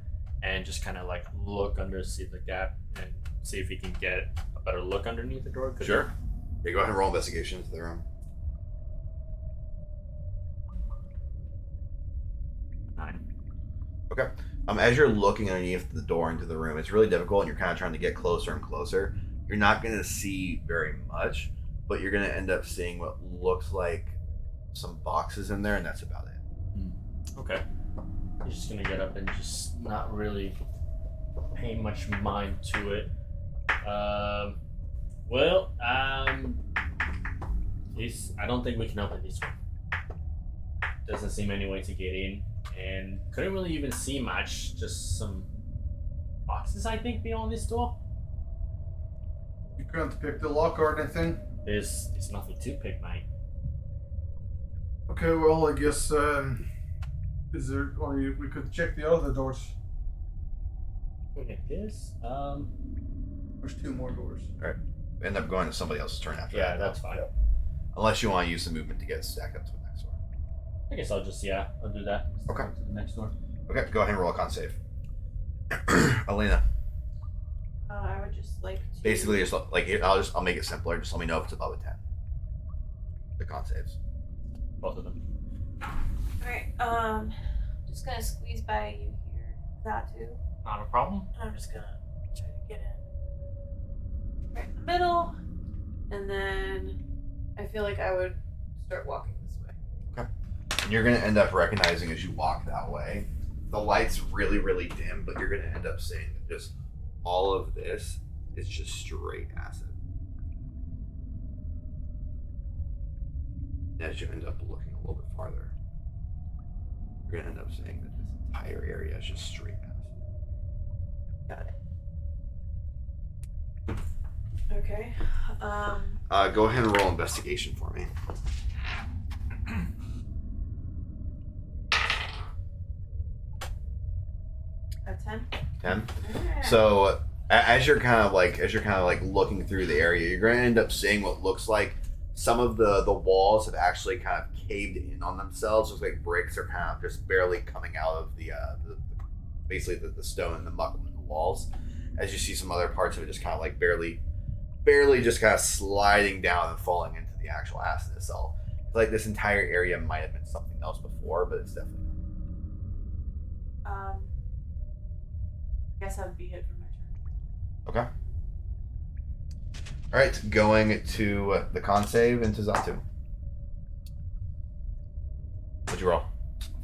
and just kind of like look under, see the gap, and see if he can get a better look underneath the door. Sure. Yeah, go ahead and roll investigation into the room. 9. Okay. As you're looking underneath the door into the room, it's really difficult, and you're kind of trying to get closer and closer. You're not going to see very much, but you're going to end up seeing what looks like some boxes in there, and that's about it. Okay. He's just gonna get up and just not really pay much mind to it. I don't think we can open this one. Doesn't seem any way to get in, and couldn't really even see much. Just some boxes, I think, beyond this door. You couldn't pick the lock or anything? There's nothing to pick, mate. Okay, well, I guess, is there, or we could check the other doors. Okay, this, There's 2 more doors. End up going to somebody else's turn after yeah, that. that's fine. Yep. Unless you want to use the movement to get stacked up to the next door. I guess I'll do that. Okay. To the next door. Okay, go ahead and roll a con save. Elena, I would just like to. basically just like I'll make it simpler. Just let me know if it's above a 10. The con saves. Both of them. Alright, just gonna squeeze by you here. That too. Not a problem. I'm just gonna try to get in right in the middle. And then I feel like I would start walking this way. And you're gonna end up recognizing as you walk that way, the light's really, really dim, but you're gonna end up seeing that just all of this is just straight acid. As you end up looking a little bit farther, you're gonna end up seeing that this entire area is just straight acid. Got it. Okay. Go ahead and roll investigation for me. A 10. 10. Yeah. So as you're kind of like looking through the area, you're going to end up seeing what looks like some of the walls have actually kind of caved in on themselves. Looks like bricks are kind of just barely coming out of the basically the stone and the muck in the walls. As you see some other parts of it just kind of like barely just kind of sliding down and falling into the actual acid itself. It's like this entire area might have been something else before, but it's definitely I guess that would be it for my turn. okay. All right, going to the con save into Zatu. What'd you roll?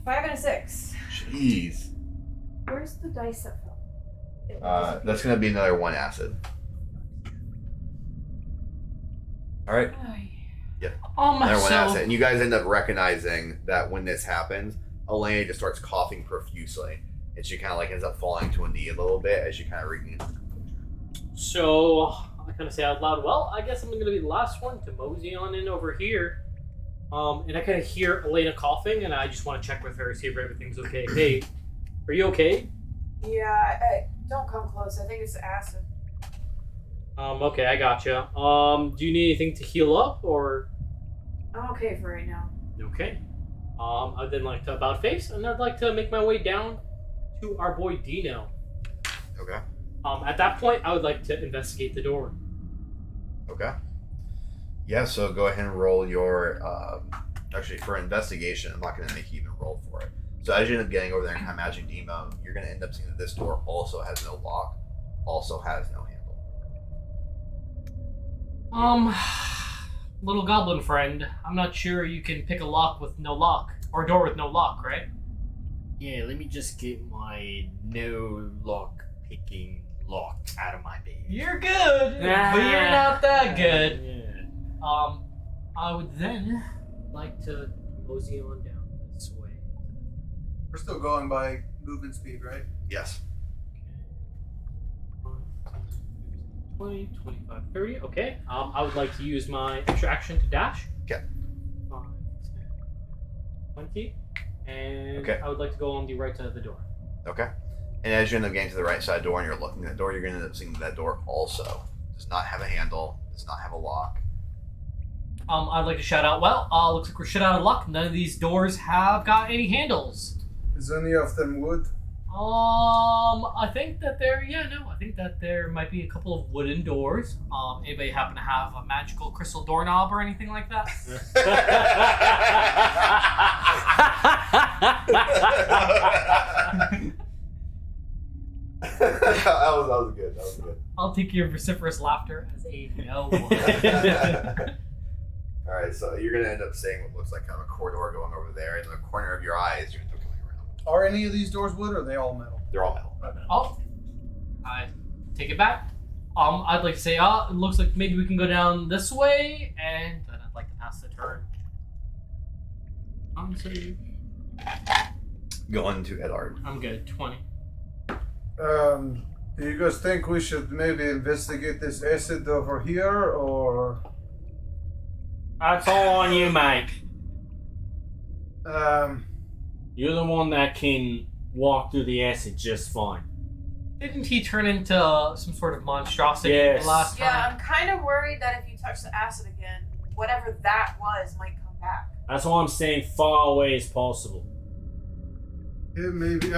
5 and a 6. Jeez. Where's the dice that fell? That's gonna be another 1 acid. All right, another 1 acid, and you guys end up recognizing that when this happens, Elena just starts coughing profusely, and she kind of like ends up falling to a knee a little bit as she kind of regains her composure. So I kind of say out loud, well, I guess I'm going to be the last one to mosey on in over here. And I kind of hear Elena coughing, and I just want to check with her, see if everything's okay. Hey, are you okay? Yeah, don't come close. I think it's acid. Okay, I gotcha. Do you need anything to heal up, or? I'm okay for right now. Okay. I'd then like to about face, and I'd like to make my way down to our boy Dino. Okay. At that point, I would like to investigate the door. Okay. Yeah, so go ahead and roll your, actually for investigation, I'm not going to make you even roll for it. So as you end up getting over there and kind of matching Demo, you're going to end up seeing that this door also has no lock, also has no handle. Little goblin friend, I'm not sure you can pick a lock with no lock, or a door with no lock, right? Yeah, let me just get my no lock picking lock out of my bag. You're good, but you're not that good. Yeah. I would then like to mosey on down this way. We're still going by movement speed, right? Yes. 20, 25, 30. Okay. I would like to use my extra action to dash. Okay. 5, 10, 20. And Okay. I would like to go on the right side of the door. Okay. And as you end up getting to the right side door and you're looking at the door, you're going to end up seeing that door also does not have a handle, does not have a lock. I'd like to shout out, well, looks like we're shit out of luck. None of these doors have got any handles. Is any of them wood? I think that I think that there might be a couple of wooden doors. Anybody happen to have a magical crystal doorknob or anything like that? that was good. That was good. I'll take your vociferous laughter as a no. All right, so you're going to end up seeing what looks like kind of a corridor going over there. In the corner of your eyes, you're going to be coming around. Are any of these doors wood or are they all metal? They're all metal. Oh, I take it back. I'd like to say, it looks like maybe we can go down this way, and then I'd like to pass pass the turn. I'm safe. Going to Edard. I'm good. 20. Do you guys think we should maybe investigate this acid over here, or? That's all on you, mate. You're the one that can walk through the acid just fine. Didn't he turn into some sort of monstrosity Yes. last time? Yeah, I'm kind of worried that if you touch the acid again, whatever that was might come back. That's why I'm saying far away as possible. Yeah, maybe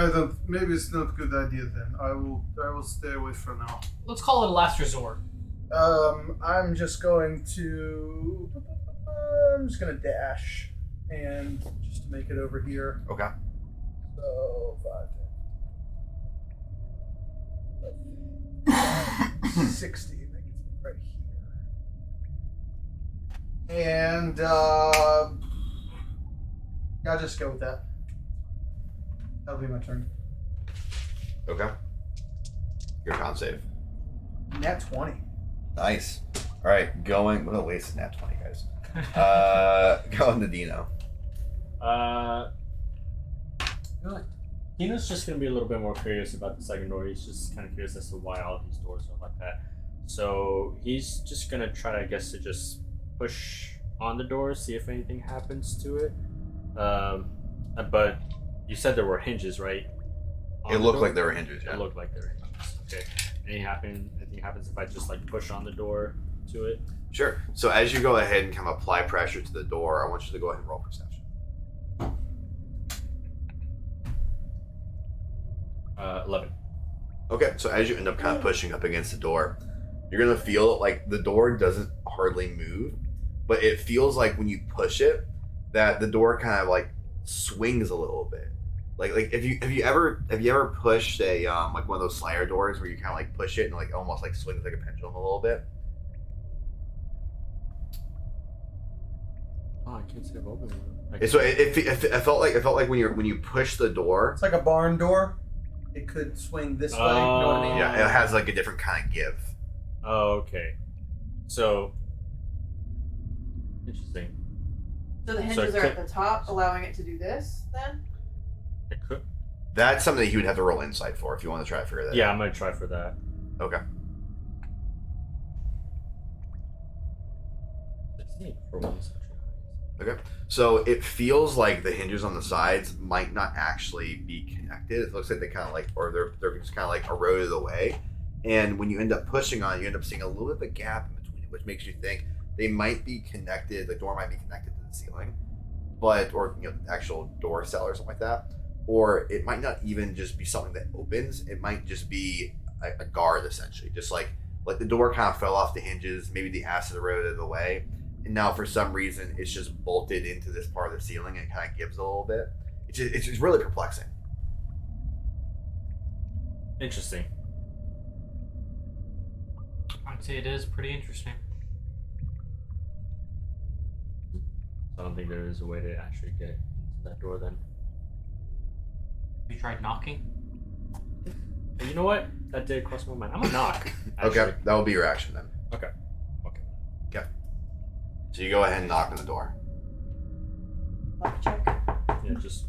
maybe it's not a good idea then. I will stay away for now. Let's call it a last resort. I'm just going to dash and just to make it over here. Okay. So 60. That gets me right here. And I'll just go with that. That'll be my turn. Okay. Your con save. Nat 20. Nice. All right, going. What a waste of nat 20, guys. Going to Dino. Dino's just gonna be a little bit more curious about the second door. He's just kind of curious as to why all of these doors are like that. So he's just gonna try, I guess, to just push on the door, see if anything happens to it. But you said there were hinges, right? It looked like there were hinges. Yeah. It looked like there were hinges. Okay. Anything happens if I just like push on the door to it? Sure. So as you go ahead and kind of apply pressure to the door, I want you to go ahead and roll perception. 11. Okay. So as you end up kind of pushing up against the door, you're gonna feel like the door doesn't hardly move, but it feels like when you push it, that the door kind of like swings a little bit. Like have you ever pushed a like one of those slider doors where you kind of like push it and like almost like swings like a pendulum a little bit? Oh, I can't see I've opened it. So it felt like when you push the door. It's like a barn door. It could swing this way. You know what I mean? Yeah, it has like a different kind of give. Oh, okay. So interesting. So the hinges are at the top, allowing it to do this, then? It could. That's something that you would have to roll insight for if you want to try to figure that out. Yeah, I'm gonna try for that. Okay. 16 for one section. Okay. So it feels like the hinges on the sides might not actually be connected. It looks like they kind of like, or they're just kind of like eroded away. And when you end up pushing on it, you end up seeing a little bit of a gap in between, which makes you think they might be connected. The door might be connected to the ceiling, or the actual door cell or something like that. Or it might not even just be something that opens. It might just be a guard, essentially. Just like the door kind of fell off the hinges. Maybe the acid eroded away. And now for some reason, it's just bolted into this part of the ceiling and it kind of gives a little bit. It's just really perplexing. Interesting. I'd say it is pretty interesting. I don't think there is a way to actually get into that door then. Have you tried knocking? But you know what? That did cross my mind. I'm gonna knock. Actually. Okay, that will be your action then. Okay. So you go ahead and knock on the door. Luck check. Yeah, just.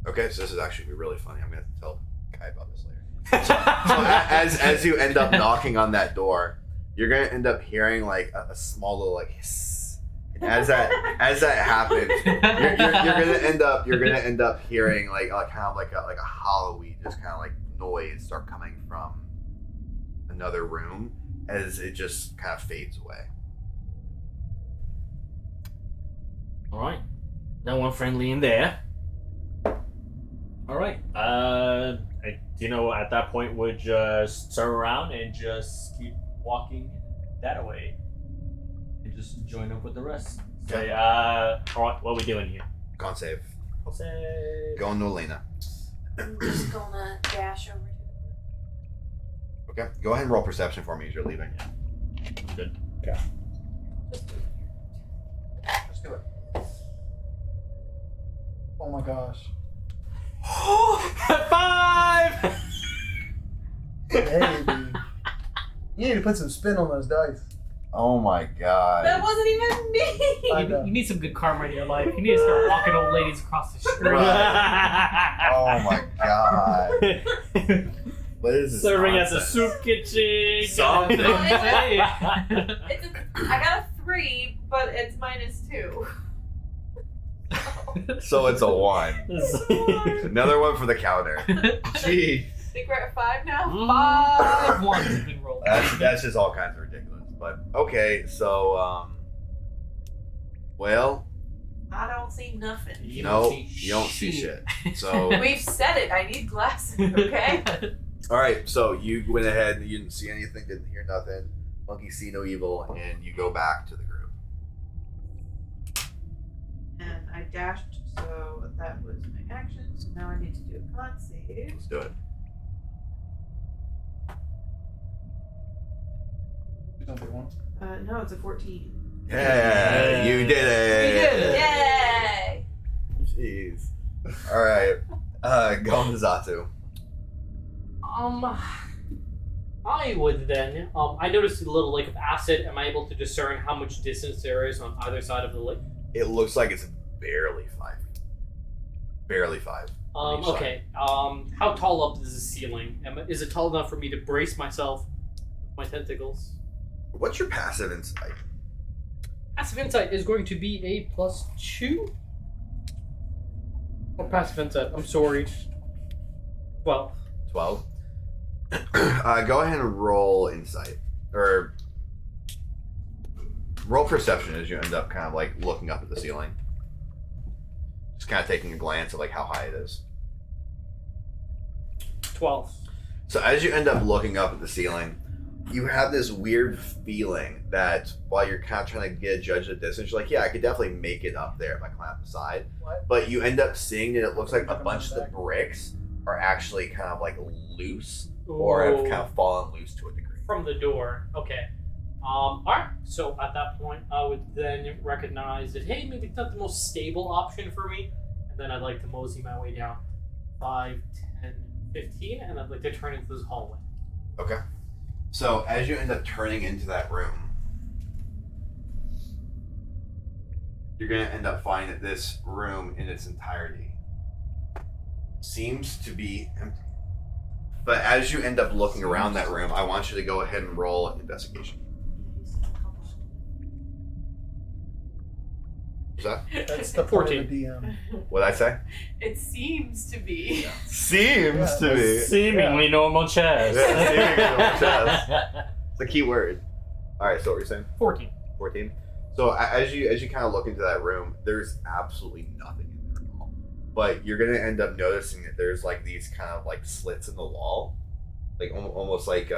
Okay, so this is actually gonna be really funny. I'm gonna tell Kai about this later. So as you end up knocking on that door, you're gonna end up hearing like a small little like hiss. And as that happens, you're gonna end up hearing like kind of like a hollowy just kind of like noise start coming from another room as it just kind of fades away. All right. No one friendly in there. All right. At that point, would just turn around and just keep walking that way, and just join up with the rest. Say, all right, what are we doing here? Con save. I'll say. Going to Elena. I'm just gonna dash over to Okay, go ahead and roll perception for me as you're leaving. I'm good. Let's do it. Oh my gosh. 5! Baby. You need to put some spin on those dice. Oh my god. That wasn't even me. You need some good karma in your life. You need to start walking old ladies across the street. Right. Oh my god. What is this? Serving at the nonsense? soup kitchen. Something. I got a 3, but it's -2. So it's a 1. Another one for the counter. Gee. I think we're at 5 now. 5 ones have been rolled. That's just all kinds of ridiculous. But okay, so well, I don't see nothing. You no, don't see you don't see shit. shit. So We've said it. I need glasses. Okay. all right, so you went ahead and you didn't see anything, didn't hear nothing. Monkey see no evil, and you go back to the group. And I dashed, so that was my action. So now I need to do a con save. Let's do it. No, it's a 14. Yeah, you did it. Yay! Jeez. All right, go on to Zatu. I would then. I noticed a little lake of acid. Am I able to discern how much distance there is on either side of the lake? It looks like it's barely 5 feet. Barely 5. on each Okay. How tall up is the ceiling? Is it tall enough for me to brace myself with my tentacles? side. What's your passive insight? Passive insight is going to be a +2. Or passive insight. I'm sorry. 12. 12. Go ahead and roll insight. Or roll perception as you end up kind of like looking up at the ceiling. Just kind of taking a glance at like how high it is. 12. So as you end up looking up at the ceiling, you have this weird feeling that while you're kind of trying to get a judge of the distance, you're like, yeah, I could definitely make it up there if I climb up the side. What? But you end up seeing that it looks like a bunch of the bricks are actually kind of like loose or have kind of fallen loose to a degree. From the door. Okay. Alright. So at that point, I would then recognize that, hey, maybe it's not the most stable option for me. And then I'd like to mosey my way down 5, 10, 15, and I'd like to turn into this hallway. Okay. So as you end up turning into that room, you're going to end up finding that this room in its entirety seems to be empty. But as you end up looking around that room, I want you to go ahead and roll an investigation. What's that? That's the 14. point of the DM. What'd I say? It seems to be. Seems to be. Seemingly normal chest. Yeah, seemingly normal chest. It's a key word. All right, so what were you saying? 14. 14. So as you kind of look into that room, there's absolutely nothing in there at all. But you're gonna end up noticing that there's like these kind of like slits in the wall, like almost like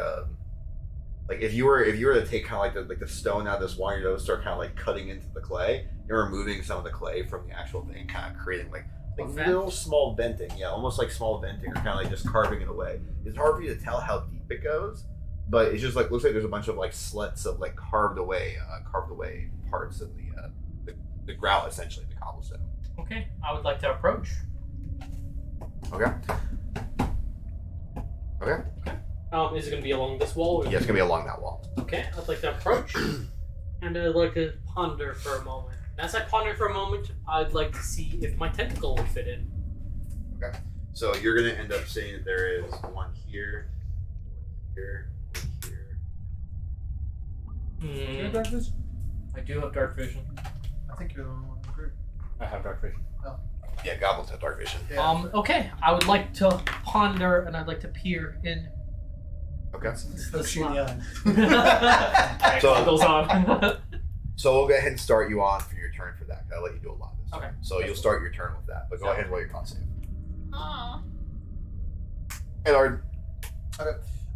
if you were to take kind of like the stone out of this wall, you're gonna start kind of like cutting into the clay and removing some of the clay from the actual thing, kind of creating like vent? little small venting, yeah, almost like small venting, or kind of like just carving it away. It's hard for you to tell how deep it goes, but it's just like looks like there's a bunch of like slits of like carved away parts of the grout, essentially the cobblestone. Okay. I would like to approach. Okay. Okay. Is it going to be along this wall? Or Yeah, it's gonna be along that wall. Okay. I'd like to approach. And I'd like to ponder for a moment. And as I ponder for a moment, I'd like to see if my tentacle will fit in. Okay. So you're gonna end up seeing that there is one here, one here, one here. Do you have dark vision? I do have dark vision. I think you're the only one in the group. I have dark vision. Yeah, goblins have dark vision. Yeah. Okay. I would like to ponder and I'd like to peer in. Okay. It's the the shooty eyes. So- Goggles on. So we'll go ahead and start you on for your turn for that. I'll let you do a lot of this. Okay. So you'll start your turn with that, but go ahead and roll your con save. Aw. Edward.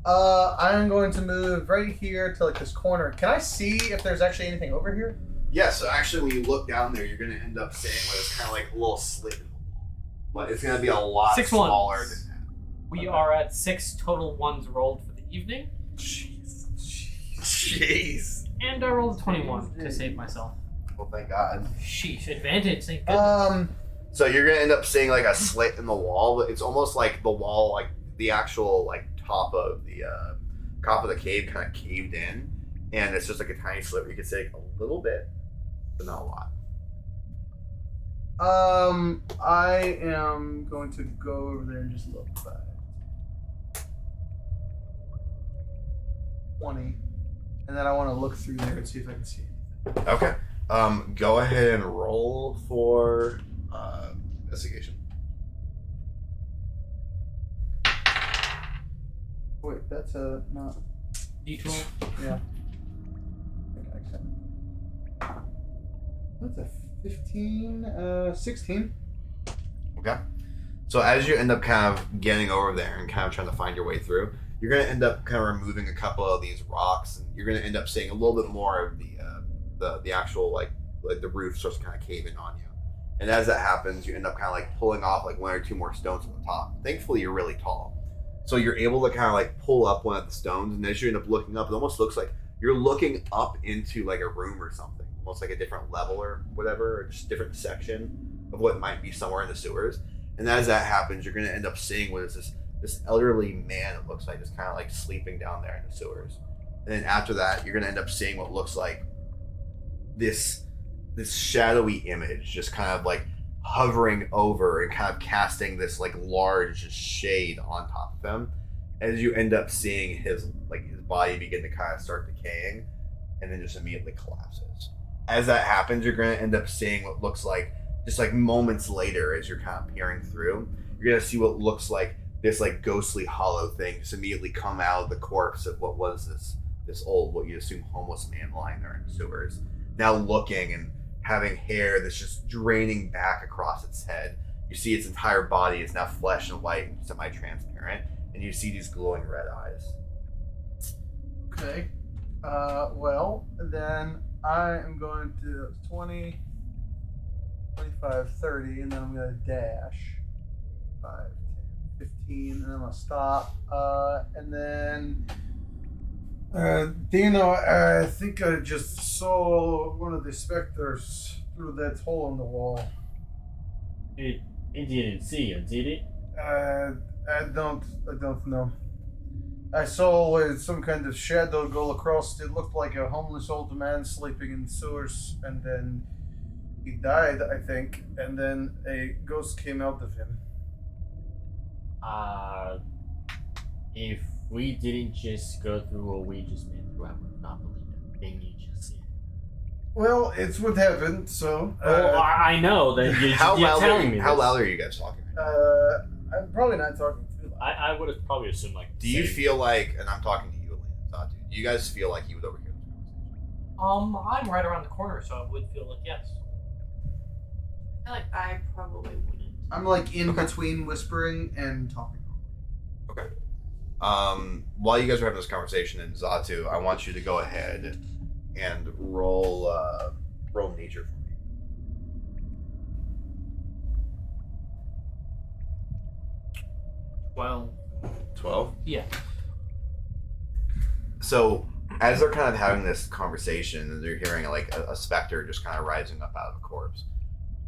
I'm going to move right here to like this corner. Can I see if there's actually anything over here? Yeah, so actually when you look down there, you're going to end up seeing where it's kind of like a little slit in the wall. But it's going to be a lot 6 smaller ones. than that. We are at 6 total ones rolled for the evening. Jeez. And I rolled a 21 to save myself. Well, thank God. Sheesh, advantage, thank goodness. So you're going to end up seeing like a slit in the wall, but it's almost like the wall, like the actual like top of the cave kind of caved in. and it's just like a tiny sliver. You can see like a little bit, but not a lot. I am going to go over there and just look back. 20. And then I want to look through there and see if I can see anything. Okay. Go ahead and roll for investigation. Wait, that's a not. D12. Yeah. That's a 15, 16. Okay. So as you end up kind of getting over there and kind of trying to find your way through, you're going to end up kind of removing a couple of these rocks, and you're going to end up seeing a little bit more of the actual like the roof starts to kind of cave in on you. And as that happens, you end up kind of like pulling off like one or two more stones from the top. Thankfully, you're really tall, so you're able to kind of like pull up one of the stones, and as you end up looking up, it almost looks like you're looking up into like a room or something, almost like a different level or whatever, or just a different section of what might be somewhere in the sewers. And as that happens, you're going to end up seeing what is this elderly man, it looks like, just kind of like sleeping down there in the sewers. And then after that, you're going to end up seeing what looks like this shadowy image just kind of like hovering over and kind of casting this like large shade on top of him, as you end up seeing his body begin to kind of start decaying and then just immediately collapses. As that happens, you're going to end up seeing what looks like, just like moments later, as you're kind of peering through, you're going to see what looks like this like ghostly hollow thing just immediately come out of the corpse of what was this old, what you assume homeless man lying there in the sewers, now looking and having hair that's just draining back across its head. You see its entire body is now flesh and white and semi-transparent, and you see these glowing red eyes. Okay. Well, then I am going to 20, 25, 30, and then I'm going to dash 5, 10, 15, and then I'm going to stop. And then Dino, I think I just saw one of the specters through that hole in the wall. It didn't see you, did it? I don't know. I saw some kind of shadow go across. It looked like a homeless old man sleeping in the sewers, and then he died, I think, and then a ghost came out of him. If we didn't just go through what we just been through, I would not believe that thing you just said. Well, it's what happened, so... I know that you're telling me How this. loud are you guys talking right now? I'm probably not talking too loud. I would have probably assumed like. Do you feel like, and I'm talking to you, Elena, do you guys feel like you would overhear this conversation? I'm right around the corner, so I would feel like yes. I feel like I probably wouldn't. I'm like in between whispering and talking. Okay. While you guys are having this conversation in Zatu, I want you to go ahead and roll nature for me. 12? Yeah. So as they're kind of having this conversation and they're hearing like a specter just kind of rising up out of a corpse,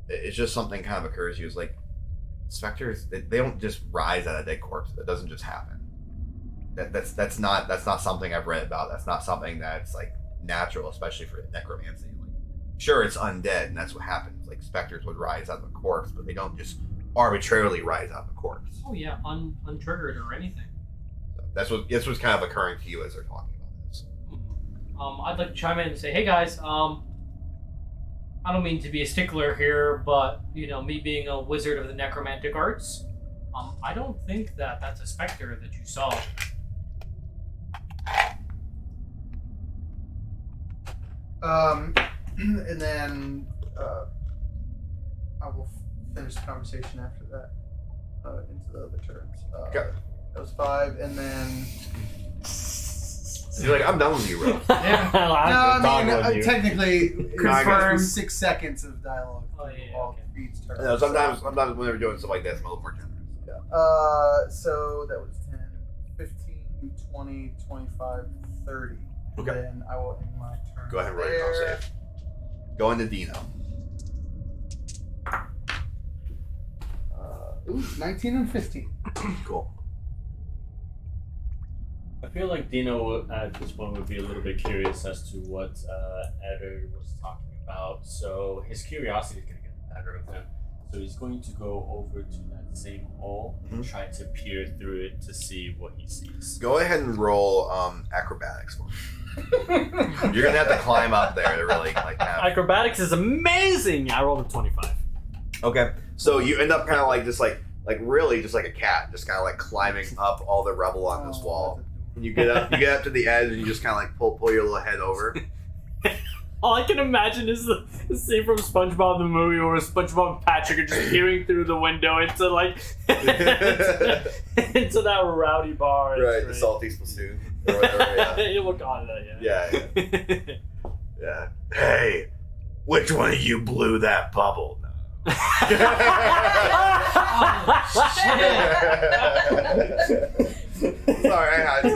it's just something kind of occurs to you. It's like specters, they don't just rise out of a dead corpse. That doesn't just happen. That's not something I've read about. That's not something that's like natural, especially for necromancy. Like, sure, it's undead, and that's what happens. Like specters would rise out of a corpse, but they don't just arbitrarily rise out of a corpse. Oh yeah, untriggered or anything. So that's what's kind of occurring to you as they're talking about this. I'd like to chime in and say, hey guys, I don't mean to be a stickler here, but me being a wizard of the necromantic arts, I don't think that that's a specter that you saw. And then I will finish the conversation after that into the other turns. Okay. That was 5, and then... You're like, I'm done with you, bro. Technically, confirm 6 seconds of dialogue. Oh, yeah, all okay. each turn. Sometimes when they're doing stuff like this, I'm a little more generous. Yeah. So that was 10, 15, 20, 25, 30. Okay. And then I will end my turn. Go ahead and roll your con save. Go into Dino. 19 and 15. Cool. feel like Dino at this point would be a little bit curious as to what Eder was talking about. So his curiosity is going to get the better of him. So he's going to go over to that same hole and try to peer through it to see what he sees. Go ahead and roll acrobatics for me. You're gonna have to climb up there to really like have. Acrobatics is amazing. I rolled a 25. Okay, so you end up kind of like just like really just like a cat, just kind of like climbing up all the rubble on this wall. And you get up to the edge, and you just kind of like pull your little head over. All I can imagine is the scene from SpongeBob the movie where SpongeBob and Patrick are just peering through the window into like into that rowdy bar. Right, the salty spittoon or whatever. Yeah. You look on that, Yeah. Yeah. Hey, which one of you blew that bubble? No. Sorry, I had to.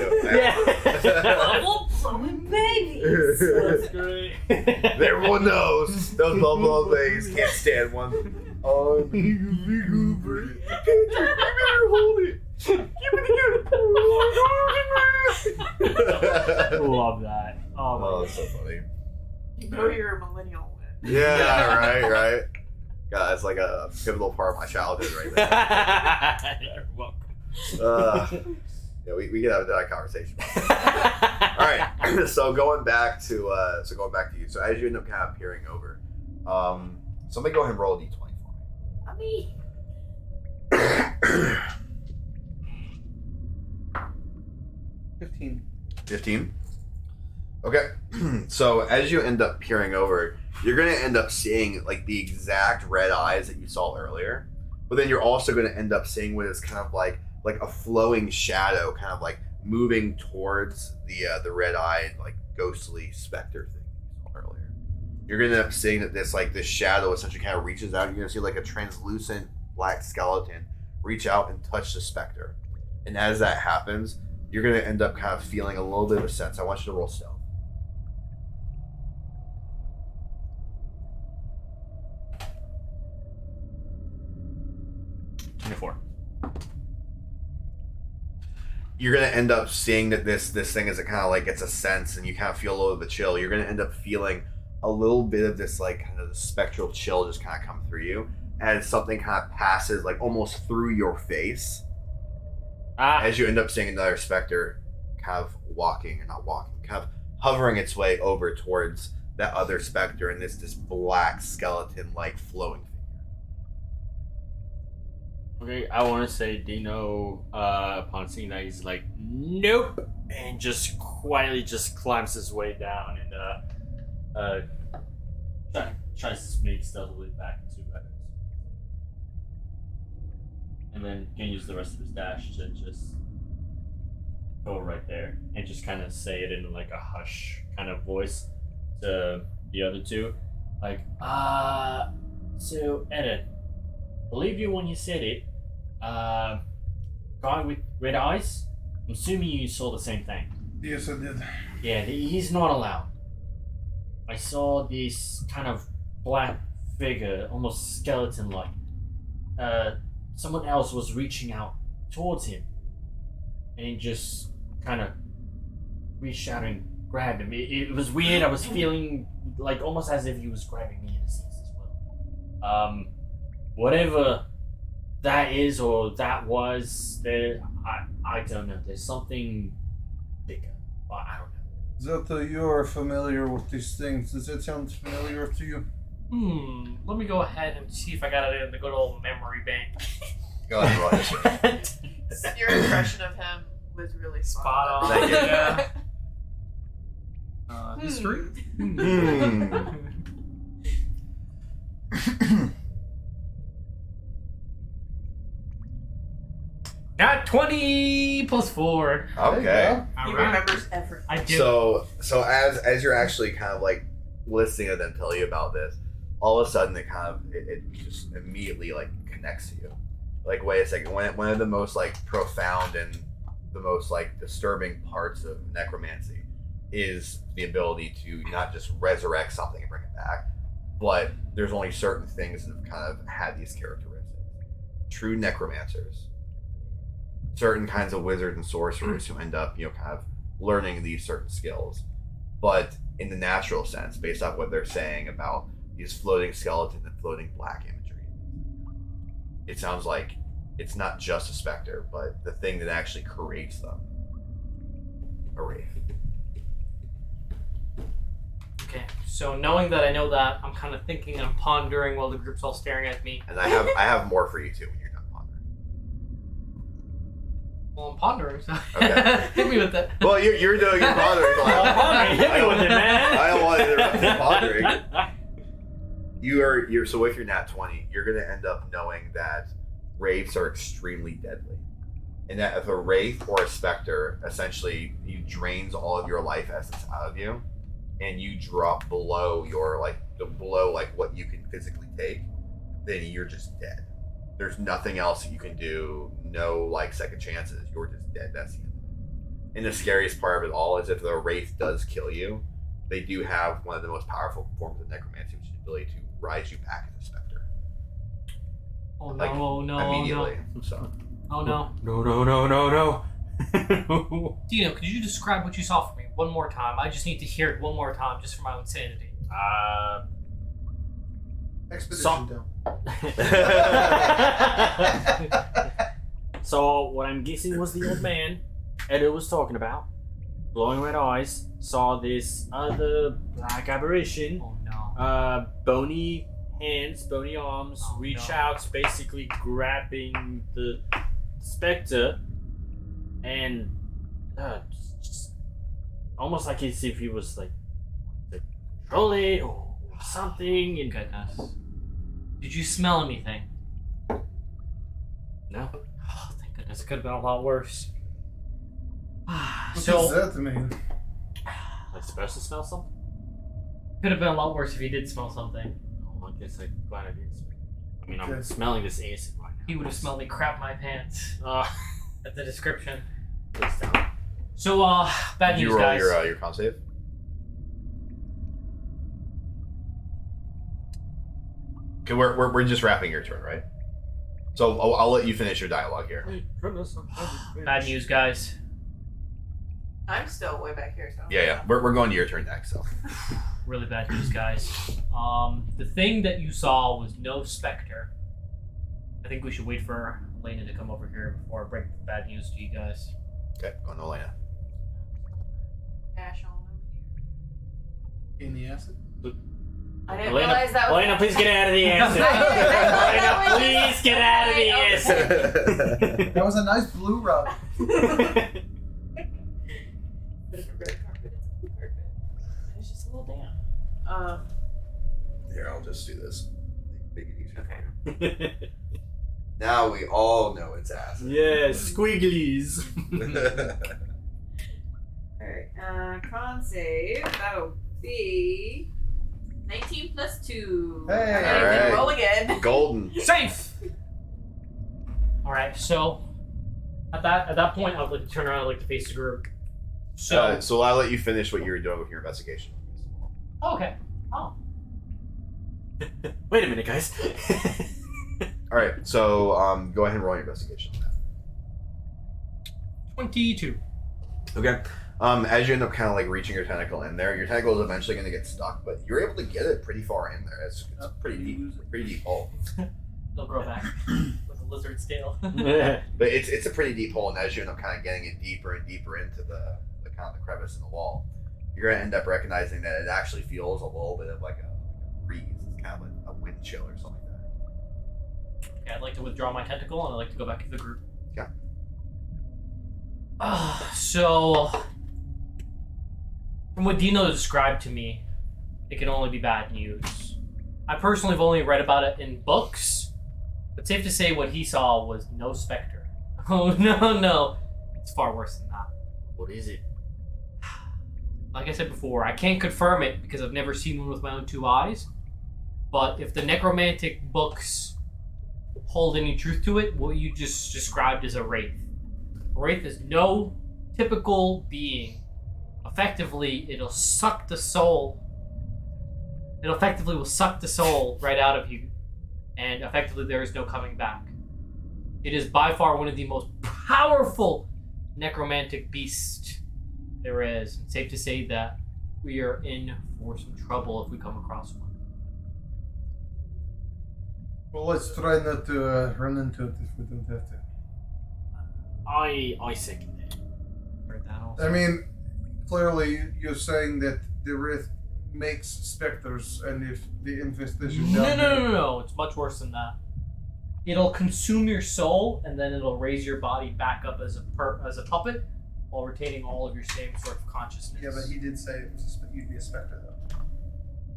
Bubble blowing babies. That's great. Everyone knows those bubble things can't stand one. Oh, hold it. Love that. Oh, my that's so funny. You know you're a millennial. Yeah, right. God, that's like a pivotal part of my childhood right there. You're welcome. Yeah, we can have that conversation. All right, so going back to you. So as you end up kind of peering over, somebody go ahead and roll a d20 for me. Me. 15. Okay, so as you end up peering over, you're going to end up seeing like the exact red eyes that you saw earlier, but then you're also going to end up seeing what is kind of like a flowing shadow, kind of like moving towards the red-eyed like ghostly specter thing you saw earlier. You're going to end up seeing that this shadow essentially kind of reaches out. You're going to see like a translucent black skeleton reach out and touch the specter, and as that happens, you're going to end up kind of feeling a little bit of a sense. I want you to roll stealth. 24. You're gonna end up seeing that this thing is kind of like it's a sense, and you kind of feel a little bit of a chill. You're gonna end up feeling a little bit of this like kind of spectral chill just kind of come through you as something kind of passes like almost through your face. As you end up seeing another specter kind of kind of hovering its way over towards that other specter, and this black skeleton like flowing figure. Okay, I want to say Dino, upon seeing that, he's like, nope, and just quietly just climbs his way down and tries to sneak stealthily back to Evans. And then can use the rest of his dash to just go right there and just kind of say it in like a hush kind of voice to the other two. Like, so Eden, believe you when you said it. Guy with red eyes. I'm assuming you saw the same thing. Yes, I did. Yeah, he's not allowed. I saw this kind of black figure, almost skeleton-like. Someone else was reaching out towards him, and just kind of reached out and grabbed him. It was weird. I was feeling like almost as if he was grabbing me in a sense as well. Whatever that is or that was, there, I don't know. There's something bigger, but I don't know. Zeta, you are familiar with these things. Does that sound familiar to you? Let me go ahead and see if I got it in the good old memory bank. Go ahead, roll history. Your impression of him was really Spot on. Thank you. Yeah. History? Got 20 plus 4. Okay. He remembers everything. I do. So as you're actually kind of like listening to them tell you about this, all of a sudden it just immediately like connects to you. Like, wait a second, one of the most like profound and the most like disturbing parts of necromancy is the ability to not just resurrect something and bring it back, but there's only certain things that have kind of had these characteristics. True necromancers certain kinds of wizards and sorcerers who end up, kind of learning these certain skills. But in the natural sense, based off what they're saying about these floating skeletons and floating black imagery, it sounds like it's not just a specter, but the thing that actually creates them, a wraith. Okay, so knowing that I know that, I'm kind of thinking and pondering while the group's all staring at me. And I have more for you too when you're done pondering. Well, I'm pondering, so Okay. hit me with it. Well, you're doing your pondering. So Hit me with it, man. I don't want to interrupt your pondering. You're so with your nat 20, you're gonna end up knowing that wraiths are extremely deadly, and that if a wraith or a specter essentially drains all of your life essence out of you, and you drop below your below what you can physically take, then you're just dead. There's nothing else that you can do. No second chances. You're just dead. That's the end. And the scariest part of it all is if the wraith does kill you, they do have one of the most powerful forms of necromancy, which is the ability to rise you back as a specter. Oh no, no, immediately. no. So. Oh no. No. Dino, could you describe what you saw for me one more time? I just need to hear it one more time, just for my own sanity. Expedition down. So what I'm guessing was the old man Edo was talking about. Glowing red eyes, saw this other black aberration. Oh no. Bony hands, bony arms, reach out, basically grabbing the specter, and just almost like as if he was to control it or something. And Goodness. Did you smell anything? no, Oh, thank goodness. It could have been a lot worse. What does So, that mean? supposed to smell something. could have been a lot worse if he did smell something. Oh, I guess I'm glad I didn't smell. I mean, I'm Okay. smelling this acid right now. He would have smelled me crap my pants at the description. Please don't. So, bad Did you news, roll guys. your con save? Okay, we're just wrapping your turn, right? So I'll let you finish your dialogue here. Bad news, guys. I'm still way back here, so. Yeah. We're going to your turn next. So Really bad news, guys. The thing that you saw was no specter. I think we should wait for Elena to come over here before I break the bad news to you guys. okay, going to Elena. Dash on over In the acid? here. I didn't realize that was. Elena, please get out of the acid. Elena, please get out of the acid. That was a nice blue rug. It's a red carpet. It's a blue carpet. It's just a little damp. Here, I'll just do this. Make it easier. Okay. Now we all know it's acid. Yes, squigglies. Alright, con save. That'll be 19 plus 2. Hey. Alright, Alright. roll again. Golden. Safe! Alright, so at that point I would like to turn around and like to face the group. So So I'll let you finish what you were doing with your investigation. okay. Oh. Wait a minute, guys. All right, so go ahead and roll your investigation. 22. Okay. As you end up kind of reaching your tentacle in there, your tentacle is eventually going to get stuck, but you're able to get it pretty far in there. It's pretty deep hole. They'll grow back with a lizard's tail. But it's a pretty deep hole, and as you end up kind of getting it deeper and deeper into the kind of the crevice in the wall, you're going to end up recognizing that it actually feels a little bit of like a breeze. It's kind of like a wind chill or something like that. Okay, I'd like to withdraw my tentacle and I'd like to go back to the group. Yeah. So, from what Dino described to me, it can only be bad news. I personally have only read about it in books, but safe to say what he saw was no specter. Oh, no. It's far worse than that. What is it? Like I said before, I can't confirm it because I've never seen one with my own two eyes. But if the necromantic books hold any truth to it, what you just described is a wraith. A wraith is no typical being. Effectively, it'll suck the soul. It effectively will suck the soul right out of you. And effectively, there is no coming back. It is by far one of the most powerful necromantic beasts there is. It's safe to say that we are in for some trouble if we come across one. Well, let's try not to run into it if we don't have to. I second it. Heard that also. I mean, clearly you're saying that the rift makes specters, and if the infestation down No. It's much worse than that. It'll consume your soul, and then it'll raise your body back up as a puppet, while retaining all of your same sort of consciousness. Yeah, but he did say it was you'd be a specter, though.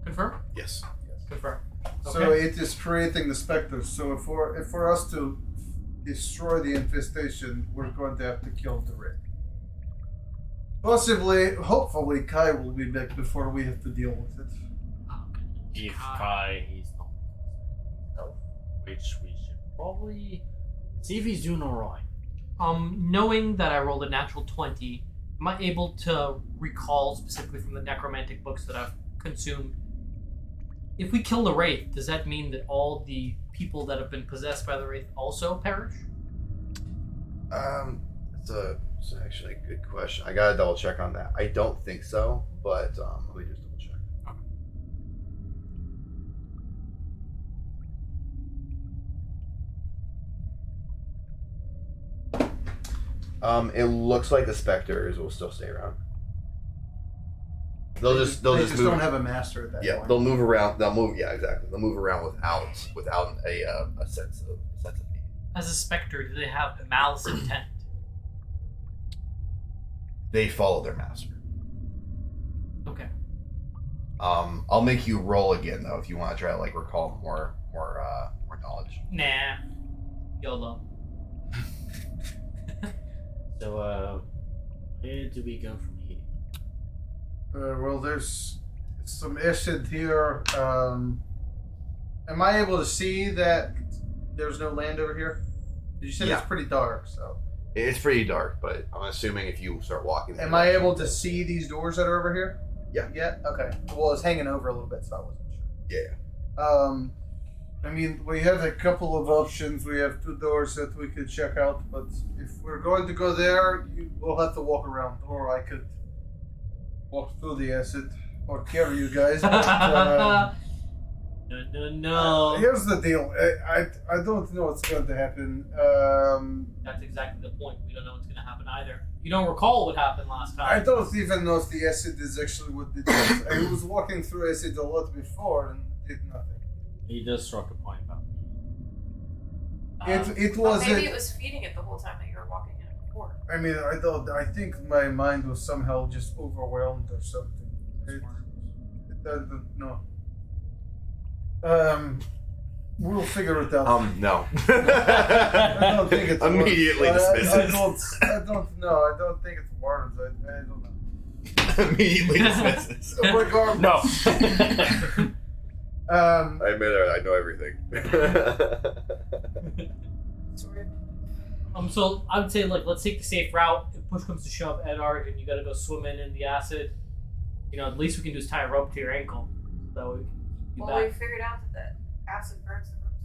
Confirm? Yes. Confirm. So Okay. it is creating the specters. So if for us to destroy the infestation, we're going to have to kill the rift. Possibly, hopefully, Kai will be back before we have to deal with it. If Kai is not himself, which we should probably see if he's doing alright. Knowing that I rolled a natural 20, am I able to recall specifically from the necromantic books that I've consumed? If we kill the Wraith, does that mean that all the people that have been possessed by the Wraith also perish? It's actually a good question. I gotta double check on that. I don't think so, but let me just double check. It looks like the specters will still stay around. They'll just move. don't have a master at that Yeah, point. they'll move around. They'll move. Yeah, exactly. They'll move around without a sense of need. As a specter, do they have malice intent? They follow their master. Okay. I'll make you roll again though if you want to try to like recall more knowledge. Nah. YOLO. So, where do we go from here? Well, there's some acid here. Am I able to see that there's no land over here? You said Yeah. it's pretty dark, so. It's pretty dark, but I'm assuming if you start walking. Am I able to see these doors that are over here? Yeah. Yeah? Okay. Well, it's hanging over a little bit, so I wasn't sure. Yeah. I mean, we have a couple of options. We have 2 doors that we could check out, but if we're going to go there, we'll have to walk around, or I could walk through the acid, or carry you guys. But, No. here's the deal. I don't know what's going to happen. That's exactly the point. We don't know what's going to happen either. You don't recall what happened last time. I don't even know if the acid is actually what did it. I was walking through acid a lot before and did nothing. He does struck a point about It Well, was. maybe it was feeding it the whole time that you were walking in it before. I mean, I think my mind was somehow just overwhelmed or something. No. We'll figure it out. No. I don't think it's immediately worms. dismisses. I don't know. I don't think it's worms. I don't know. Immediately dismisses. Regardless. No. I admit it. I know everything. So I would say, like, let's take the safe route. If push comes to shove, Edard, and you got to go swimming in the acid, at least we can do is tie a rope to your ankle, so we can keep you Well, we back. figured out that the acid burns the ropes.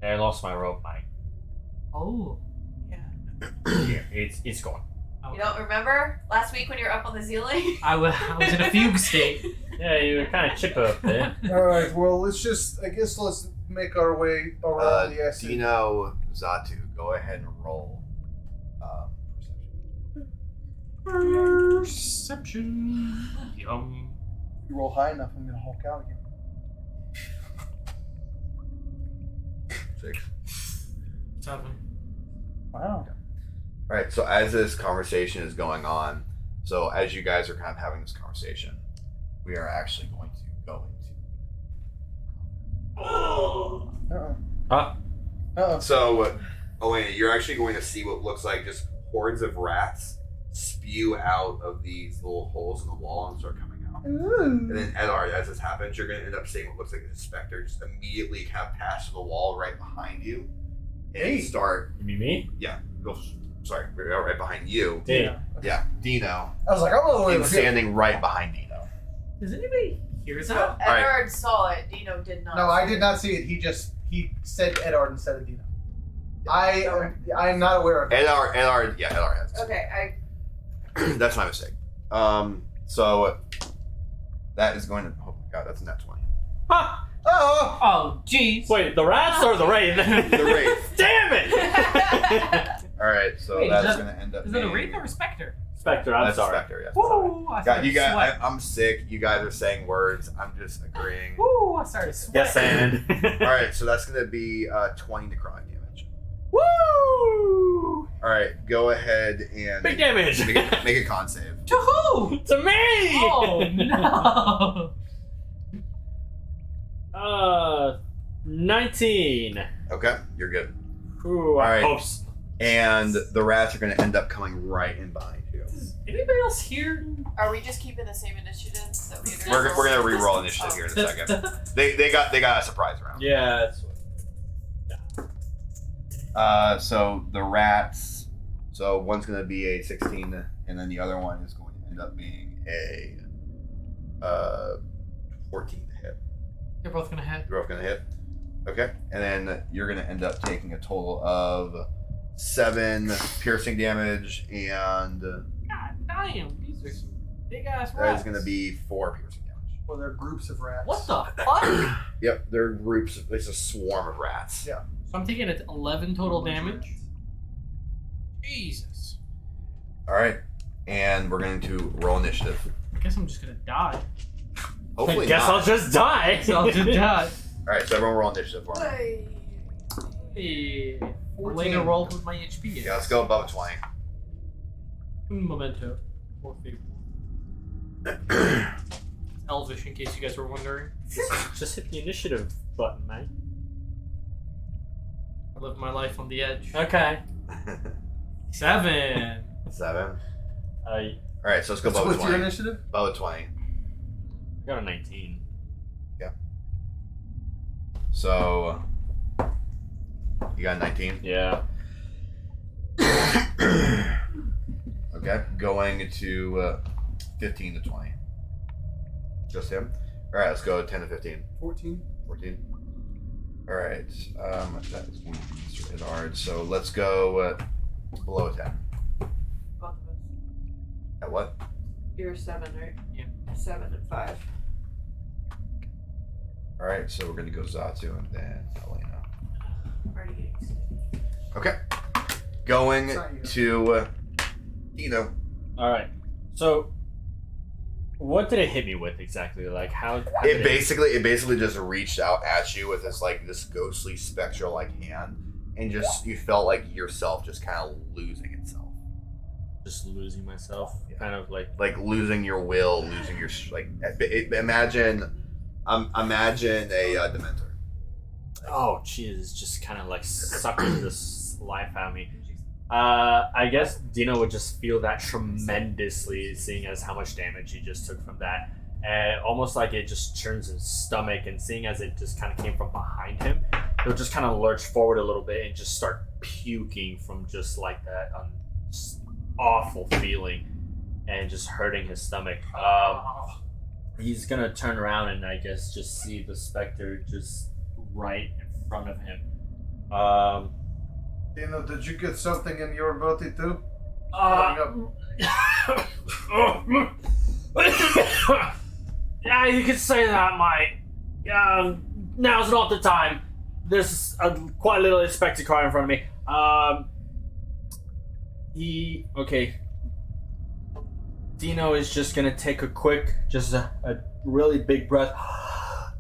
I lost my rope, Mike. Oh. Yeah. Here, it's gone. Okay. You don't remember last week when you were up on the ceiling? I was in a fugue state. Yeah, you were kind of chipper up there. All right. Well, let's make our way around the acid. Dino, Zatu, go ahead and roll perception. Perception. Yum. If you roll high enough, I'm going to Hulk out again. 6. 7. Wow. All right. So as this conversation is going on, so as you guys are kind of having this conversation, we are actually going to go into. Uh-oh. Huh? Uh-oh. So, Elena, you're actually going to see what looks like just hordes of rats spew out of these little holes in the wall and start coming out. And then, Edard, as this happens, you're going to end up seeing what looks like a specter just immediately kind of pass through the wall right behind you and start. You mean me? Yeah, right behind you. Damn. Yeah, Dino. I was like, I'm all the way And over here. standing right behind Dino. Does anybody hear So that? Edward saw it. Dino did not. No, I did not see it. He said Edard instead of Dino. I'm not aware of it. LR has it. Okay, That's my mistake. So that is going to. Oh my god, that's a net 20. Huh. Oh, jeez. Wait, the rats or the wraith? The wraith. Damn it! All right, so Wait, that's going to end up. Is it a being- wraith or a specter? Spectre, I'm That's a sorry. Spectre, yes. Woo! I God, started you guys, sweating. I'm sick. You guys are saying words. I'm just agreeing. Woo! I started sweating. Yes, and. All right, so that's going to be 20 necrotic damage. Woo! All right, go ahead and Big damage! make a con save. To who? To me! Oh no! 19. Okay, you're good. Ooh, All right. hopes. And the rats are going to end up coming right in behind you. Is anybody else here? are we just keeping the same initiatives that we did? We're going to re-roll initiative here in a second. They got a surprise round. Yeah, that's what. So the rats. So one's going to be a 16, and then the other one is going to end up being a 14 to hit. You're both gonna hit. You're both going to hit. Okay, and then you're going to end up taking a total of 7 piercing damage, and God damn, these are some big ass that rats. is going to be 4 piercing damage. Well, they're groups of rats. What the fuck? Yep, they're groups. It's a swarm of rats. Yeah. So I'm taking it 11 total damage. Jesus. All right, and we're going to roll initiative. I guess I'm just gonna die. Hopefully Guess not. I'll just die. So I'll just die. All right, so everyone roll initiative for me. Hey, 14. later roll with my HP. Yeah, let's go above 20. Memento. 4 feet. Elvish, in case you guys were wondering. Just hit the initiative button, man. I live my life on the edge. Okay. 7. 7. I All right, so let's go above What's your 20. initiative? Above 20. got a 19. So you got 19. Yeah. Okay, going to 15 to 20. Just him. All right, let's go 10 to 15. 14. 14. All right, that is going to be hit hard. So let's go below 10. Both of us. At what? You're 7, right? Yeah. 7 and 5. All right, so we're going to go Zatu and then Elena. I'm already getting sick. Okay. Going It's not you. to Dino. All right. So, what did it hit me with exactly? Like how? It basically just reached out at you with this ghostly spectral like hand, and just you felt like yourself just kind of losing itself, just losing myself, kind of like. like losing your will, losing your imagine a Dementor. Oh, jeez, just kind of like sucking this life out of me. I guess Dino would just feel that tremendously, seeing as how much damage he just took from that. And almost like it just churns his stomach, and seeing as it just kind of came from behind him, he'll just kind of lurch forward a little bit and just start puking from just like that just awful feeling and just hurting his stomach. He's gonna turn around and I guess just see the specter just right in front of him. Dino, did you get something in your body too? Yeah, you could say that, Mike. Now's not the time. There's quite a little inspector car in front of me. Dino is just gonna take a really big breath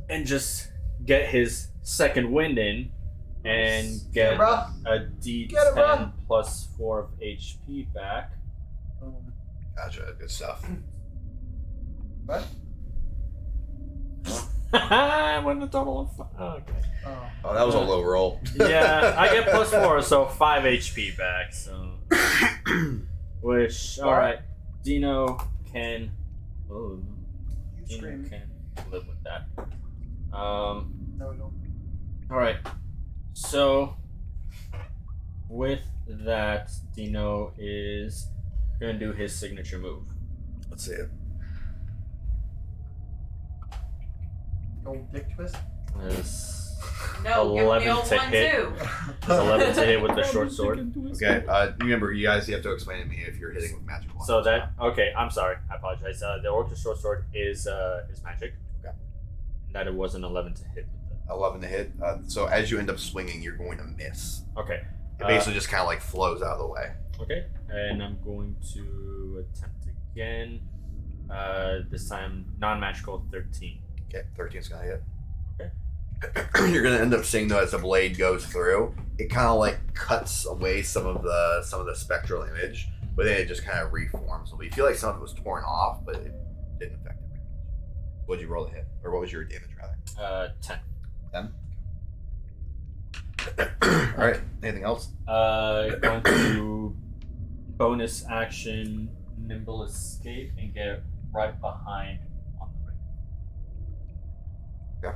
and just get his second wind in and get bro. a Get it, D10 bro. plus 4 of HP back. Gotcha, good stuff. What? I won a total of 5. Oh, okay. Oh, that was a low roll. Yeah, I get plus 4, so 5 HP back. So, which alright, Dino can. Oh, You Dino scream. can live with that. No, we don't. Alright, so with that, Dino is gonna do his signature move. Let's see it. Old dick twist. This No, give me the old to one hit. too. It's 11 to hit with the short sword. Okay. Remember, you guys have to explain to me if you're hitting with magic weapons. So that okay. I'm sorry. I apologize. The orc short sword is magic. Okay. And that it was an 11 to hit with it. 11 to hit. So as you end up swinging, you're going to miss. Okay. It basically just kind of like flows out of the way. Okay. And I'm going to attempt again. This time non-magical 13. Okay, 13's gonna hit. Okay. You're gonna end up seeing though as the blade goes through, it kind of like cuts away some of the spectral image, but then it just kind of reforms. So you feel like some of it was torn off, but it didn't affect it very much. What'd you roll to hit, or what was your damage rather? 10. 10. All right. Anything else? Going to bonus action, nimble escape, and get right behind on the ring. Yeah.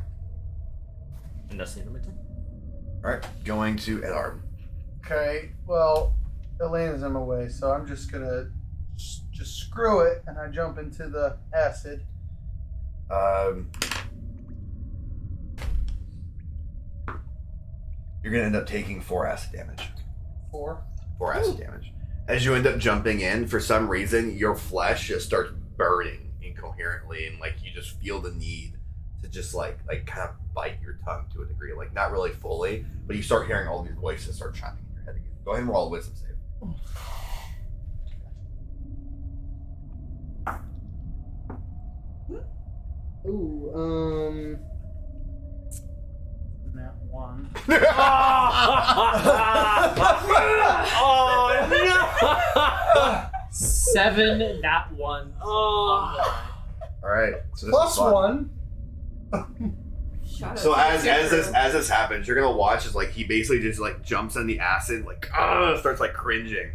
And that's the end of my turn. All right. Going to Edarm. Okay, well, Elena's in my way, so I'm just gonna just screw it, and I jump into the acid. You're gonna end up taking 4 acid damage. 4. 4 acid damage. As you end up jumping in, for some reason, your flesh just starts burning incoherently, and like you just feel the need to just like kind of bite your tongue to a degree, like not really fully, but you start hearing all these voices start chiming in your head again. Go ahead and roll a wisdom save. Ooh, that 1. Oh no! 7, that 1. Oh. All right. So this Plus is fun. 1. Shut So up. as this happens, you're gonna watch as like he basically just like jumps in the acid, like starts like cringing,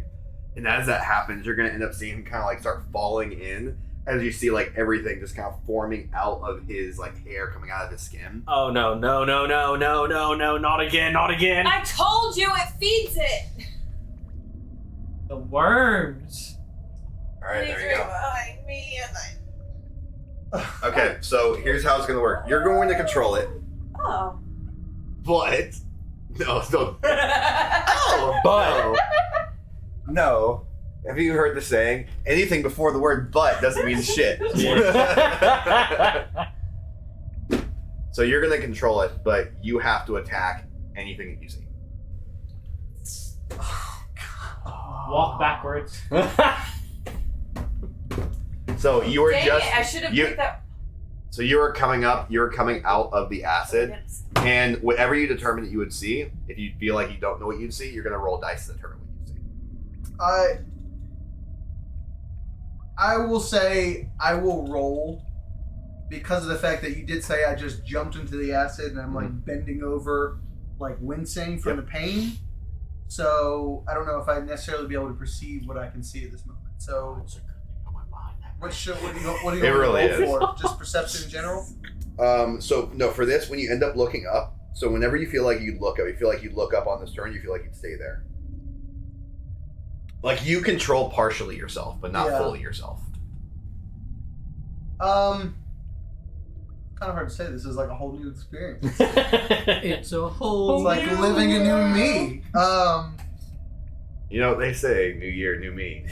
and as that happens, you're gonna end up seeing him kind of like start falling in. As you see, like everything just kind of forming out of his like hair coming out of his skin. Oh no, no, no, no, no, no, no, not again, not again. I told you it feeds it. The worms. All right, He's there you go. behind me, and Okay, so here's how it's gonna work. You're going to control it, oh. but no, But no. Have you heard the saying? Anything before the word "but" doesn't mean shit. So you're gonna control it, but you have to attack anything that you see. Walk backwards. So you are Dang just it, I should have you- picked that. So you are coming up. You're coming out of the acid, and whatever you determine that you would see, if you feel like you don't know what you'd see, you're gonna roll dice to determine what you'd see. I will say I will roll because of the fact that you did say I just jumped into the acid and I'm like bending over, like wincing from the pain. So I don't know if I'd necessarily be able to perceive what I can see at this moment. So what do you It really roll for? Just perception in general? So no, for this, when you end up looking up, so whenever you feel like you'd look up, you feel like you'd look up on this turn, you feel like you'd stay there. Like you control partially yourself, but not fully yourself. Kind of hard to say. This is like a whole new experience. It's a whole. It's like living a new me. You know what they say, new year, new me.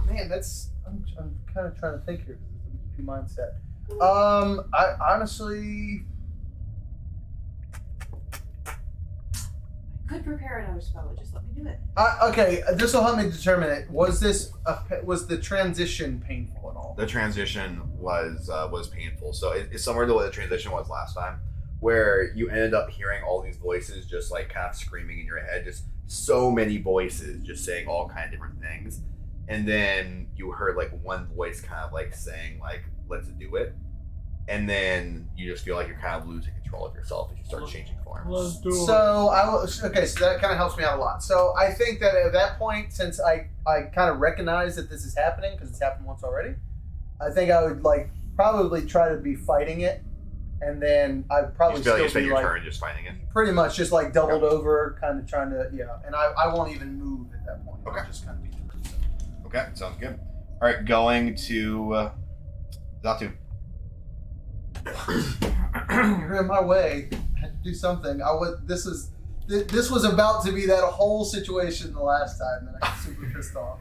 Man, that's I'm kind of trying to think here. It's a new mindset. I honestly, Could prepare another spell, but just let me do it. okay. This will help me determine it. Was the transition painful at all? The transition was painful. So it's similar to what the transition was last time, where you ended up hearing all these voices just like kind of screaming in your head, just so many voices just saying all kind of different things, and then you heard like one voice kind of like saying like let's do it, and then you just feel like you're kind of losing control of yourself as you start changing forms. So so that kind of helps me out a lot. So I think that at that point, since I kind of recognize that this is happening because it's happened once already, I think I would like probably try to be fighting it, and then I'd probably You feel like you still spent be your like turn just fighting it. pretty much just like doubled over, kind of trying to and I won't even move at that point. Okay. I'll just kind of be through. So. Okay, sounds good. All right, going to Zatu. You're in my way. I had to do something. This was about to be that whole situation the last time that I got super pissed off.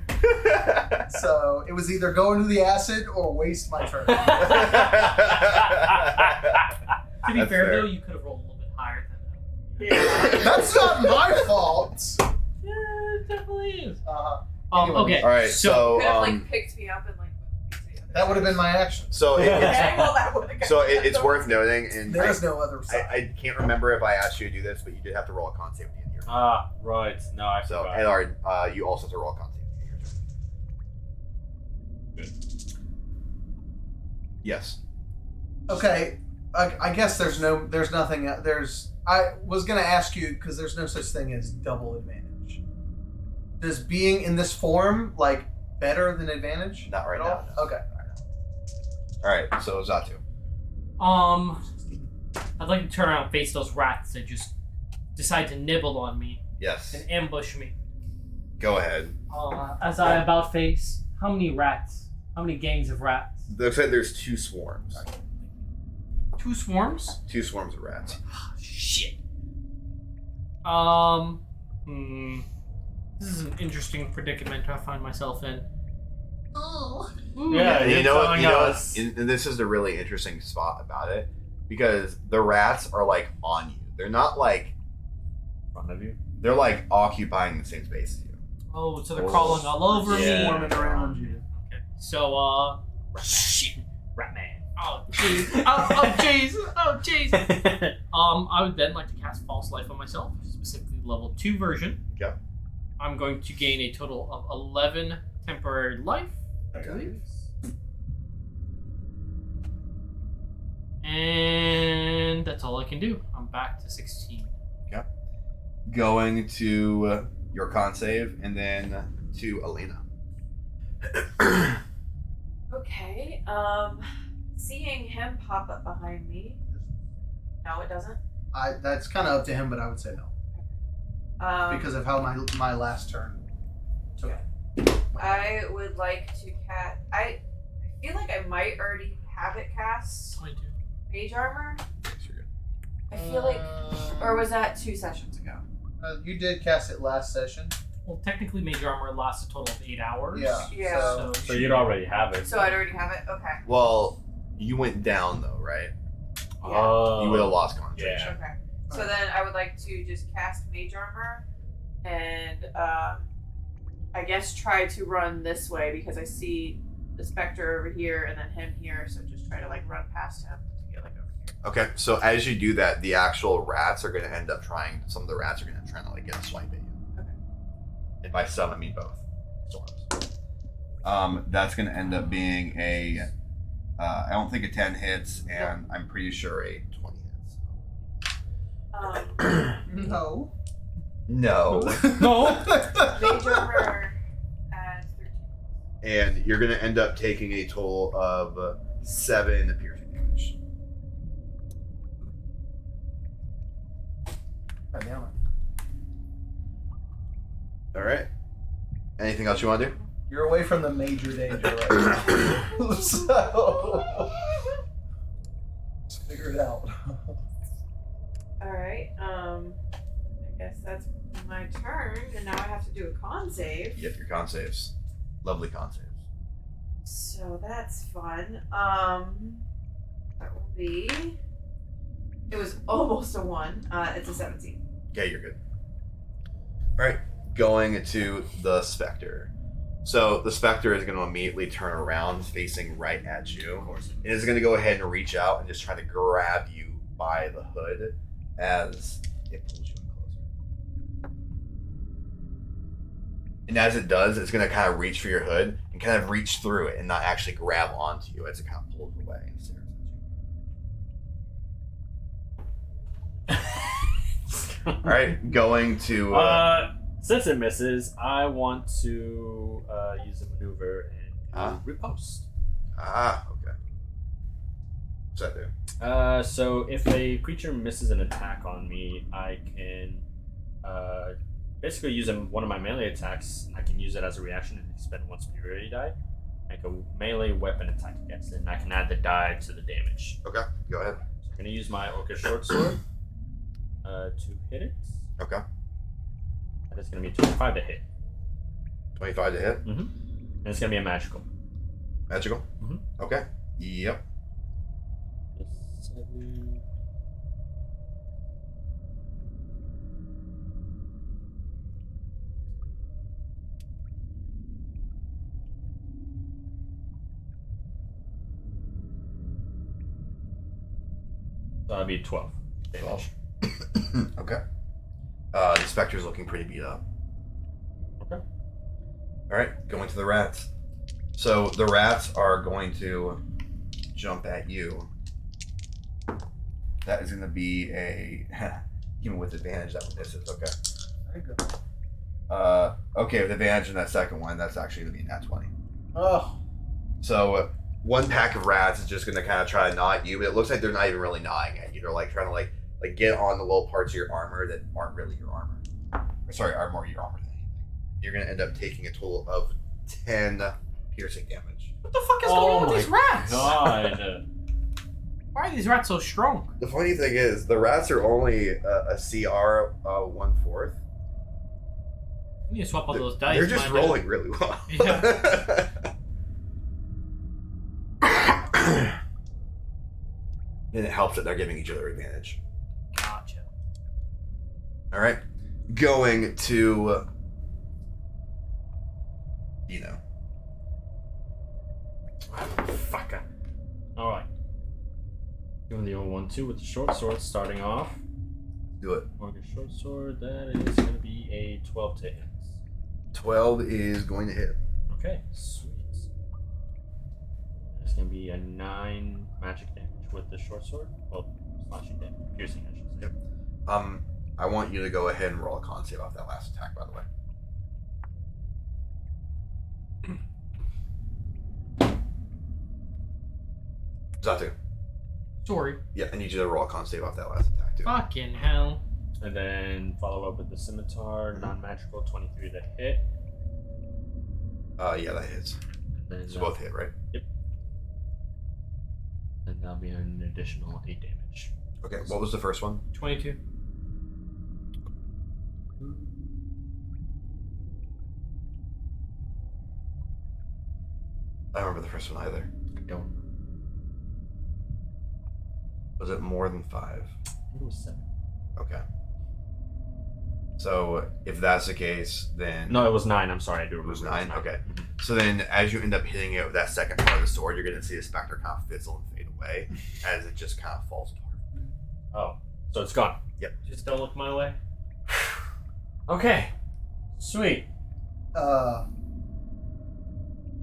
So it was either go into the acid or waste my turn. To be fair, though, you could have rolled a little bit higher than that. That's not my fault. Yeah, it definitely is. Anyway. Okay. All right, so Could have like picked me up and like moved me to the other That would have been my action. so side. Okay, well, that would have it's worth noting, and There's no other side. I can't remember if I asked you to do this, but you did have to roll a con save at the end here. Ah, right. No, I So, forgot. Edard, you also have to roll a con save. Yes. Okay, I guess there's nothing. I was gonna ask you because there's no such thing as double advantage. Does being in this form like better than advantage? Not right at all? now, no. Okay. All right, so Zatu. I'd like to turn around and face those rats that just decide to nibble on me Yes. and ambush me. Go ahead. As I about face, how many rats? How many gangs of rats? Looks like there's 2 swarms. 2 swarms? 2 swarms of rats. Shit. This is an interesting predicament I find myself in. Yeah, And you're you know what? telling You know us. what? And this is the really interesting spot about it, because the rats are like on you. They're not like In front of you. they're like occupying the same space as you. Oh, so they're crawling all over me. Yeah. Swarming around you. Okay. So, shit. Ratman. Oh, jeez. Oh, jeez. Oh, jeez. I would then like to cast False Life on myself, specifically level 2 version. Yep. I'm going to gain a total of 11 temporary life, I Okay. believe. And that's all I can do. I'm back to 16. Going to your con save, and then to Elena. Okay. Seeing him pop up behind me. No, it doesn't. That's kind of up to him, but I would say no because of how my last turn took. I would like to cast. I feel like I might already have it cast. 22. Mage armor. Yes, you're good. I feel like, or was that 2 sessions ago? You did cast it last session. Well, technically, Mage Armor lasts a total of 8 hours. Yeah. Yeah. So you'd already have it. So I'd already have it. Okay. Well, you went down though, right? Oh. You would have lost concentration. Yeah. Okay. So then I would like to just cast Mage Armor, and I guess try to run this way because I see the Spectre over here and then him here. So just try to like run past him to get like over here. Okay, so as you do that, the actual rats are going to end up some of the rats are going to try to like get a swipe at you. Okay. And by some, I mean both swarms. That's going to end up being I don't think a 10 hits, and I'm pretty sure a 20 hits. No. No. No! Mage Armor at 13. And you're going to end up taking a total of 7 piercing damage. God damn it. All right. Anything else you want to do? You're away from the major danger right now. So let's figure it out. Alright, I guess that's my turn, and now I have to do a con save. Yep, your con saves. Lovely con saves. So that's fun. That will be. It was almost a 1. It's a 17. Okay, you're good. All right, going to the Spectre. So the Spectre is going to immediately turn around, facing right at you. It is going to go ahead and reach out and just try to grab you by the hood as it pulls you in closer. And as it does, it's going to kind of reach for your hood and kind of reach through it and not actually grab onto you as it kind of pulls away and stares at you. All right, going to. Since it misses, I want to use a maneuver and riposte. Okay. What's that do? So if a creature misses an attack on me, I can basically use one of my melee attacks, and I can use it as a reaction and expend 1 superiority die. Make a melee weapon attack against it, and I can add the die to the damage. Okay, go ahead. So I'm gonna use my orca short sword to hit it. Okay. That is gonna be 25 to hit. 25 to hit. And it's gonna be a magical. Magical? Mhm. Okay. Yep. 7. So that'd be 12 damage. 12. Okay. The Spectre's looking pretty beat up. Okay. Alright, going to the rats. So the rats are going to jump at you. That is going to be a... even with advantage, that one misses. Okay. Very good. Okay, with advantage in that second one, that's actually going to be a nat 20. Oh. So one pack of rats is just going to kind of try to gnaw at you, but it looks like they're not even really gnawing at you. They're like trying to like get on the little parts of your armor that aren't really your armor. Or, sorry, are more your armor than anything. You're going to end up taking a total of 10 piercing damage. What the fuck is going on with these rats? God. Why are these rats so strong? The funny thing is, the rats are only a CR 1/4. You need to swap all those dice. They're just rolling really well. Yeah. And it helps that they're giving each other advantage. Gotcha. All right, going to Dino. Fucker. Alright. Doing the old 1-2 with the short sword starting off. Do it. Orca short sword, that is going to be a 12 to hit. 12 is going to hit. Okay, sweet. It's going to be a 9 magic damage with the short sword. Well, slashing damage. Piercing, I should say. Yep. I want you to go ahead and roll a con save off that last attack, by the way. Zatu. Sorry. Yeah, I need you to roll a con save off that last attack, too. Fucking hell. And then follow up with the scimitar, non-magical, 23 to hit. Yeah, that hits. And So both hit, right? And that'll be an additional 8 damage. Okay, what was the first one? 22. I don't remember the first one either. I don't know. Was it more than 5? I think it was 7. Okay. So if that's the case, then No, it was 9. I'm sorry, I do it was remember. 9. Okay. So then, as you end up hitting it with that second part of the sword, you're going to see the specter kind of fizzle and fade away as it just kind of falls apart. Oh, so it's gone. Just don't look my way. Okay. Sweet. Uh.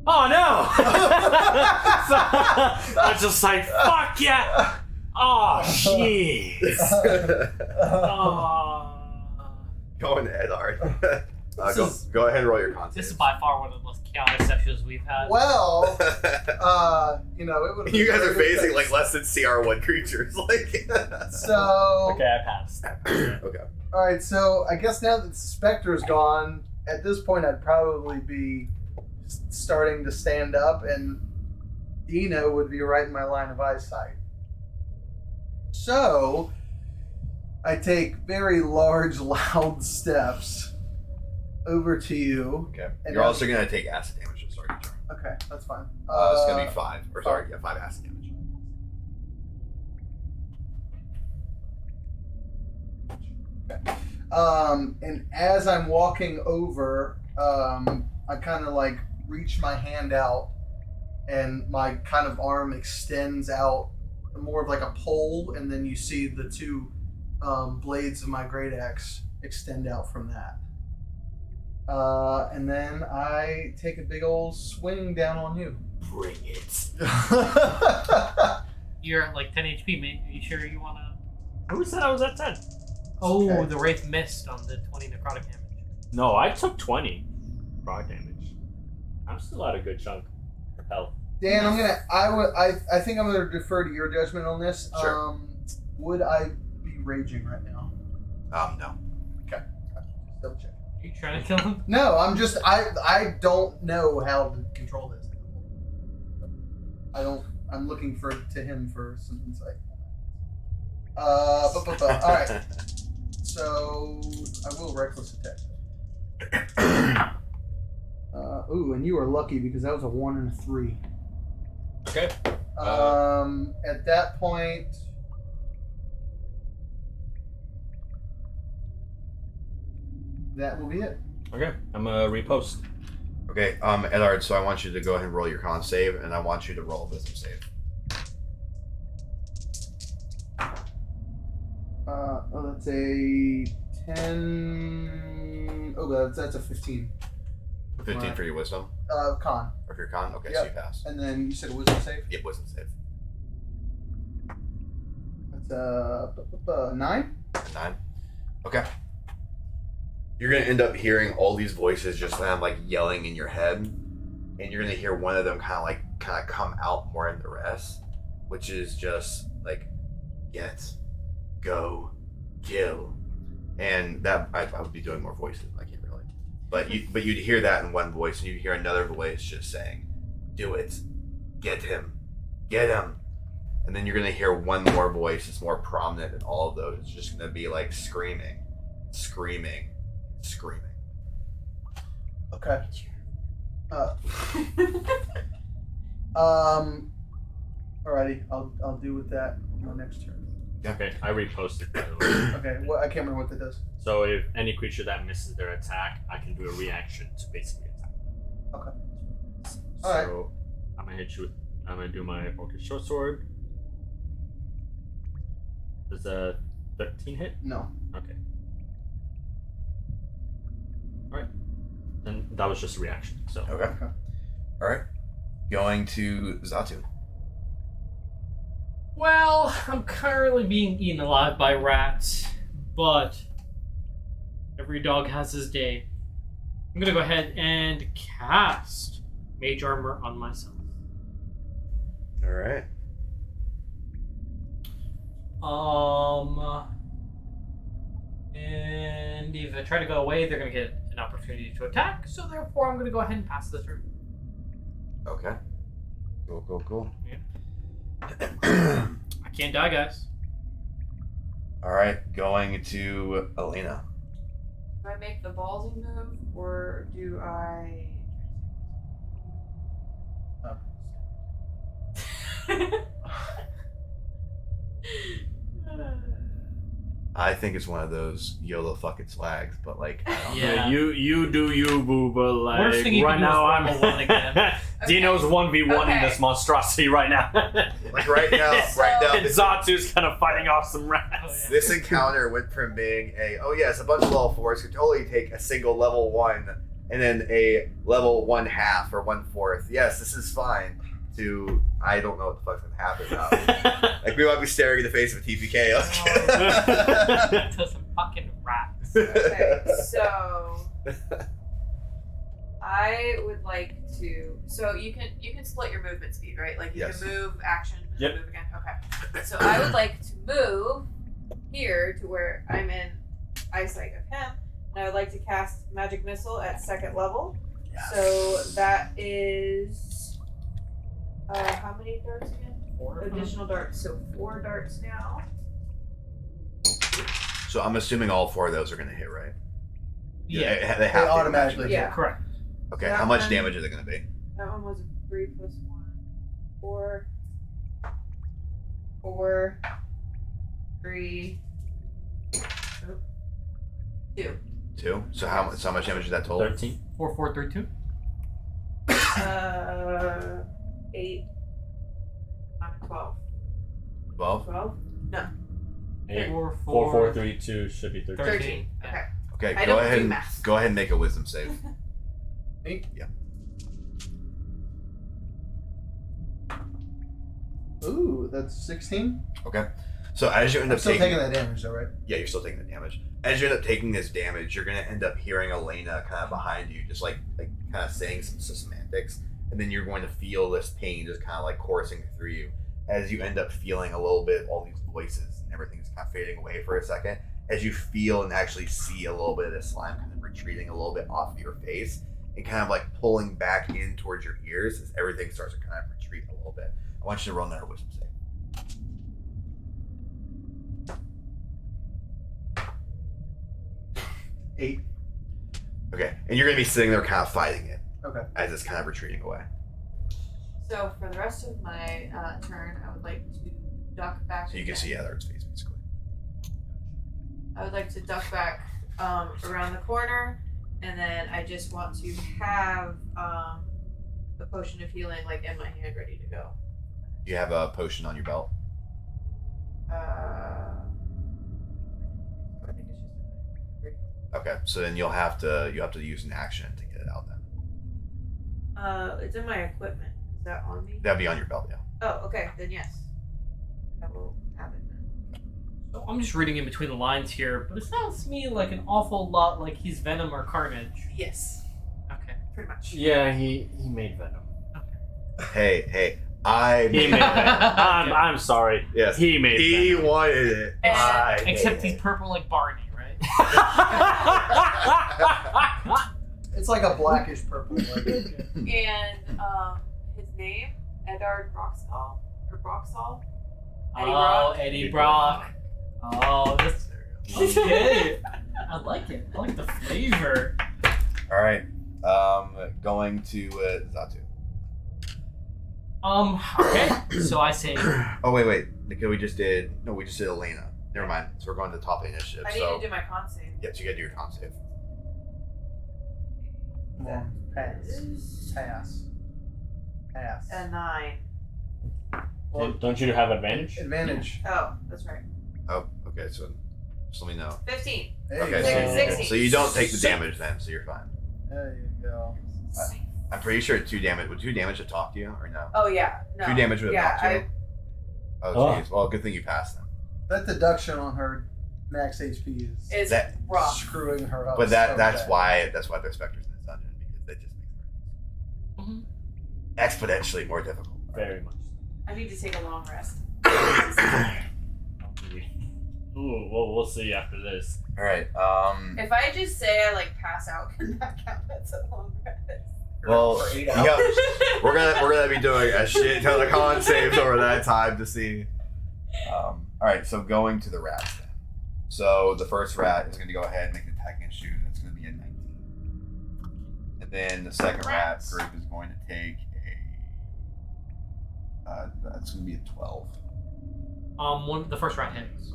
Oh no! I'm just like, fuck yeah! Oh shit! Oh. Going to Edard. This go ahead and roll your con This is save. by far one of the most chaotic sessions we've had. Well, it would. You guys are facing like less than CR1 creatures, like. So. Okay, I passed. Okay. All right. So I guess now that the Spectre's gone, at this point I'd probably be starting to stand up, and Dino would be right in my line of eyesight. So I take very large, loud steps over to you. Okay. And You're now- also gonna take acid damage to start your turn. Okay, that's fine. It's gonna be 5. Or sorry, 5 acid damage. And as I'm walking over, I kind of like reach my hand out, and my kind of arm extends out more of like a pole, and then you see the two blades of my great axe extend out from that. And then I take a big old swing down on you. Bring it. You're at like 10 HP, mate. Are you sure you want to... Who said I was at 10? Oh, Okay. the Wraith missed on the 20 necrotic damage. No, I took 20 rock damage. I'm still at a good chunk of health. Dan, I think I'm gonna defer to your judgment on this. Sure. Would I be raging right now? No. Just double check. Are you trying to kill him? No, I don't know how to control this. I'm looking to him for some insight. All right. So I will reckless attack. And you are lucky because that was a 1 and a 3. Okay. At that point, that will be it. Okay. I'm gonna repost. Okay, Edard, so I want you to go ahead and roll your con save, and I want you to roll a wisdom save. That's a 10. Oh, that's a 15. 15 Right. for your wisdom? Con. Or for your con? Okay, Yep. so you pass. And then you said a wisdom save? Yep, wisdom save. That's 9? 9. Okay. You're gonna end up hearing all these voices just kind of like yelling in your head, and you're gonna hear one of them kind of come out more than the rest, which is just like, get, go, kill, and that I would be doing more voices. I can't really, but you'd hear that in one voice, and you'd hear another voice just saying, do it, get him, and then you're gonna hear one more voice that's more prominent than all of those. It's just gonna be like screaming. Okay. Alrighty, I'll do with that on my next turn. Okay. I reposted that. Okay, well, I can't remember what that does. So if any creature that misses their attack, I can do a reaction to basically attack. Okay. So Alright. I'm gonna hit you. I'm gonna do my orcish short sword. Does a 13 hit? No. Okay. Alright. And that was just a reaction. So Okay. All right. Going to Zatu. Well, I'm currently being eaten alive by rats, but every dog has his day. I'm gonna go ahead and cast Mage Armor on myself. All right. And if I try to go away, they're gonna get an opportunity to attack, so therefore I'm gonna go ahead and pass the turn. Okay. Cool. I can't die, guys. All right. Going to Elena. Do I make the ballsy move or do I? I think it's one of those YOLO fucking swags, but like, I don't know. Yeah. you do you, boo, but like Worst thing you right can do is now roll a one again. Dino's 1v1 in Okay. this monstrosity right now. Like right now, And Zatu's kind of fighting off some rats. Oh, yeah. this encounter went from being it's a bunch of level 4s could totally take a single level 1 and then a level 1/2 or 1/4. Yes, this is fine. To I don't know what the fuck's gonna happen now. Like we might be staring in the face of a TPK. To some fucking rats. Okay, so I would like to. So you can split your movement speed, right? Like you Yes. can move, action, and Yep. move again. Okay. So I would like to move here to where I'm in eyesight of him, and I would like to cast Magic Missile at 2nd level. So that is how many darts again? 4 Additional darts. So 4 darts now. So I'm assuming all 4 of those are gonna hit, right? Yeah. They have to automatically imagine. Yeah. Correct. Okay, That how much one- damage are they gonna be? That one was a 3 plus 1. 4. 4. 3. 2. 2. So how much damage is that total? 13. 4, 4, 3, 2. 8. 12. 12. 12? No. 8, 4, 4, 4, 3, 2 should be 13. 13. Okay. Okay, I go don't ahead do and math. go ahead and make a wisdom save. 8? Yeah. Ooh, that's 16? Okay. So as you end I'm up still taking taking that damage though, right? Yeah, you're still taking the damage. As you end up taking this damage, you're gonna end up hearing Elena kind of behind you, just like kind of saying some semantics, and then you're going to feel this pain just kind of like coursing through you as you end up feeling a little bit of all these voices and everything's kind of fading away for a second. As you feel and actually see a little bit of this slime kind of retreating a little bit off your face and kind of like pulling back in towards your ears as everything starts to kind of retreat a little bit. I want you to roll another wisdom save. 8. Okay, and you're gonna be sitting there, kind of fighting it Okay. as it's kind of retreating away. So for the rest of my turn, I would like to duck back. So you can see Edward's face, basically. I would like to duck back around the corner, and then I just want to have the potion of healing like in my hand, ready to go. You have a potion on your belt. I think it's just. Okay, so then you have to use an action to get it out. Then It's in my equipment. Is that on me? that'd be on your belt, yeah. Oh, okay. Then yes, I will have it then. So I'm just reading in between the lines here, but it sounds to me like an awful lot like he's Venom or Carnage. Yes, Okay. pretty much. Yeah, he made Venom. Hey, I He made Venom. I'm sorry. Yes, He made he Venom. wanted it. And- I made Except he's it. purple like Barney, right? It's like a blackish purple. Like, And his name, Eddard Broxall or Broxall. Eddie Oh, Brock. Eddie Brock. Oh, that's okay. I like it. I like the flavor. All right, going to Zatu. Okay. So I say, Oh wait, Nika, we just did Elena. Never mind. So we're going to the top of the initiative. I need So to do my con save. yes, you gotta do your con save. come on, pass. A 9. Well, Don't you have advantage? advantage. Oh, that's right. Oh, okay. So just let me know. 15. There you Okay, go. 16. So you don't take the damage then, so you're fine. There you go. I'm pretty sure 2 damage. Would 2 damage to talk to you or no? Oh yeah. No. 2 damage would Yeah, talk to you. Oh jeez. Well, good thing you passed then. That deduction on her max HP is That- rough. screwing her up. But so that's bad. why there's specters in this dungeon, because that just makes Mhm. it exponentially more difficult. Very much. I need to take a long rest. Ooh, well, we'll see after this. All right. If I just say I like pass out, can that count as a long rest? Well, For 8 you hours. got- we're gonna be doing a shit ton of con saves over that time to see. All right. So going to the rats then. So the first rat is gonna go ahead and make an attack and shoot. That's gonna be a 19. And then the second rat group is going to take that's gonna be a 12. The first round hits.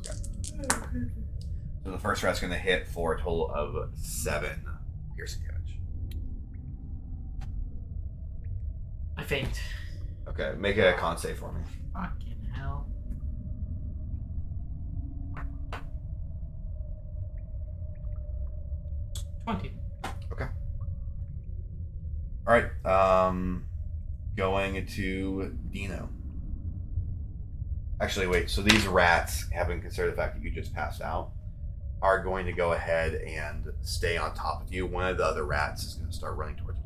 So the first rat's gonna hit for a total of 7 piercing damage. I faint. Okay, make a con save for me. Fucking hell. $20. All right. Going to Dino. Actually, wait. So these rats, having considered the fact that you just passed out, are going to go ahead and stay on top of you. One of the other rats is going to start running towards you.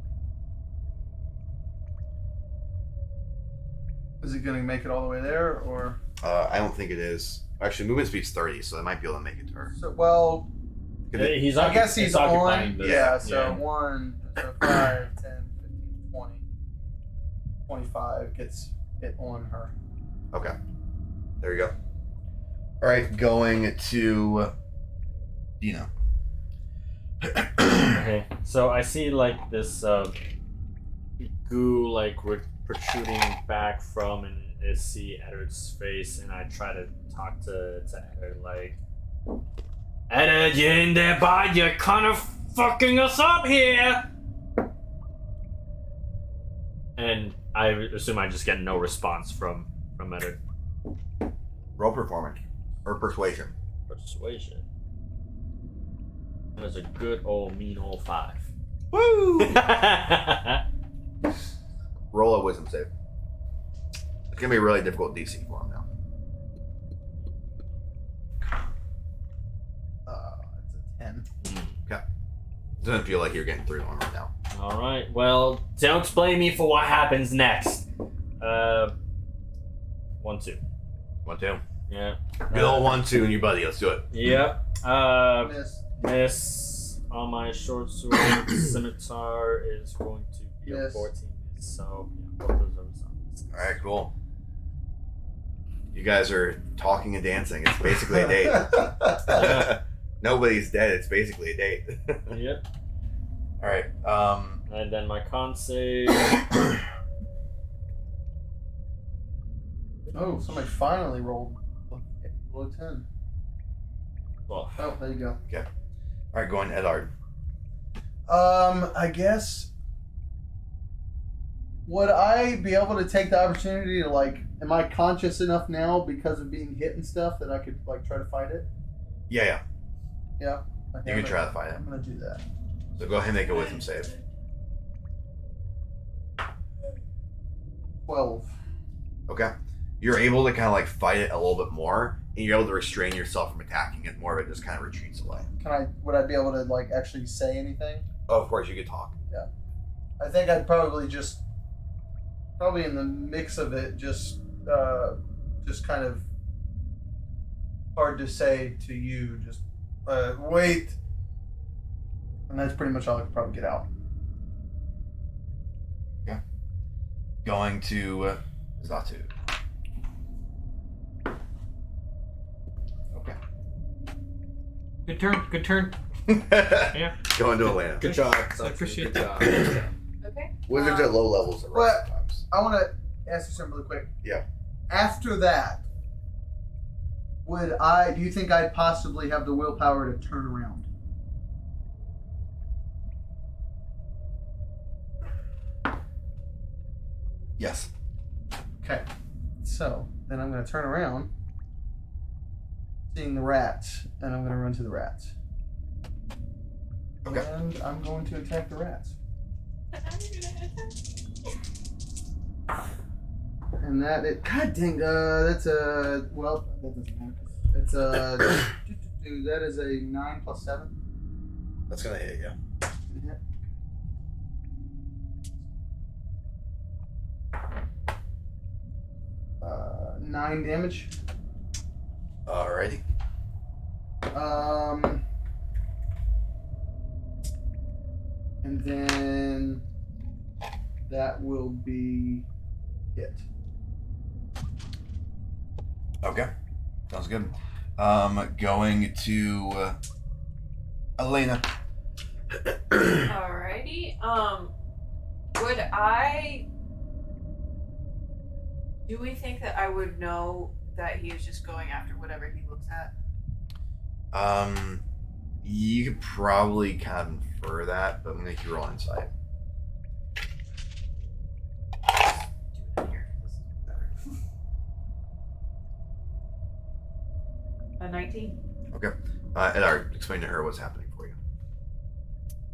Is it going to make it all the way there, or? I don't think it is. Actually, movement speed's 30, so they might be able to make it to her. So, well, He's I guess he's on. occupying the- Yeah, so yeah. 1, so 5, 10, 15, 20. 25 gets hit on her. Okay. There you go. All right, going to Dino. Okay, so I see like this goo like protruding back from, and I see Eddard's face, and I try to talk to Eddard like, Eddard, you in there, bud? You're kind of fucking us up here. And I assume I just get no response from Eddard. Roll performance or persuasion. Persuasion. That's a good old mean old 5. Woo! Roll a wisdom save. It's gonna be a really difficult DC for him now. It's a 10. Doesn't feel like you're getting through on right now. All right. Well, don't blame me for what happens next. 1, 2. 1, 2. Yeah. Good old 1, 2, and you buddy. Let's do it. Yep. Miss. Miss on my short sword scimitar is going to be a Miss. 14. So yeah, both of those are misses. All right, cool. You guys are talking and dancing. It's basically a date. Nobody's dead. It's basically a date. Yep. All right. And then my con save. Oh, somebody finally rolled below 10. Well, Oh, there you go. All right, going Edard. I guess. Would I be able to take the opportunity to am I conscious enough now because of being hit and stuff that I could try to fight it? Yeah. Yeah. You can try to fight it. I'm gonna do that. So go ahead and make a wisdom save. 12. Okay. You're able to kind of fight it a little bit more, and you're able to restrain yourself from attacking it. More of it just kind of retreats away. Would I be able to actually say anything? Oh, of course you could talk. Yeah. I think I'd probably probably in the mix of it, just kind of hard to say to you, just wait. And that's pretty much all I could probably get out. Okay. Going to Zatu. Okay. Good turn. Yeah. Going to Atlanta. good job. I appreciate Good that. job. Okay. Wizards at low levels are rough sometimes. I want to ask you something really quick. Yeah. After that, do you think I'd possibly have the willpower to turn around? Yes. Okay. So, then I'm going to turn around, seeing the rats, and I'm going to run to the rats. Okay. And I'm going to attack the rats. And God dang, that's a, well, that doesn't matter. It's a, that is a 9 plus 7. That's going to hit you. Yeah. 9 damage. Alrighty. And then that will be it. Okay. Sounds good. Going to Elena. Alrighty. Do we think that I would know that he is just going after whatever he looks at? You could probably kind of infer that, but I'm gonna make you roll insight. Do it in here. This is better. A 19. Okay. Edard, explain to her what's happening for you.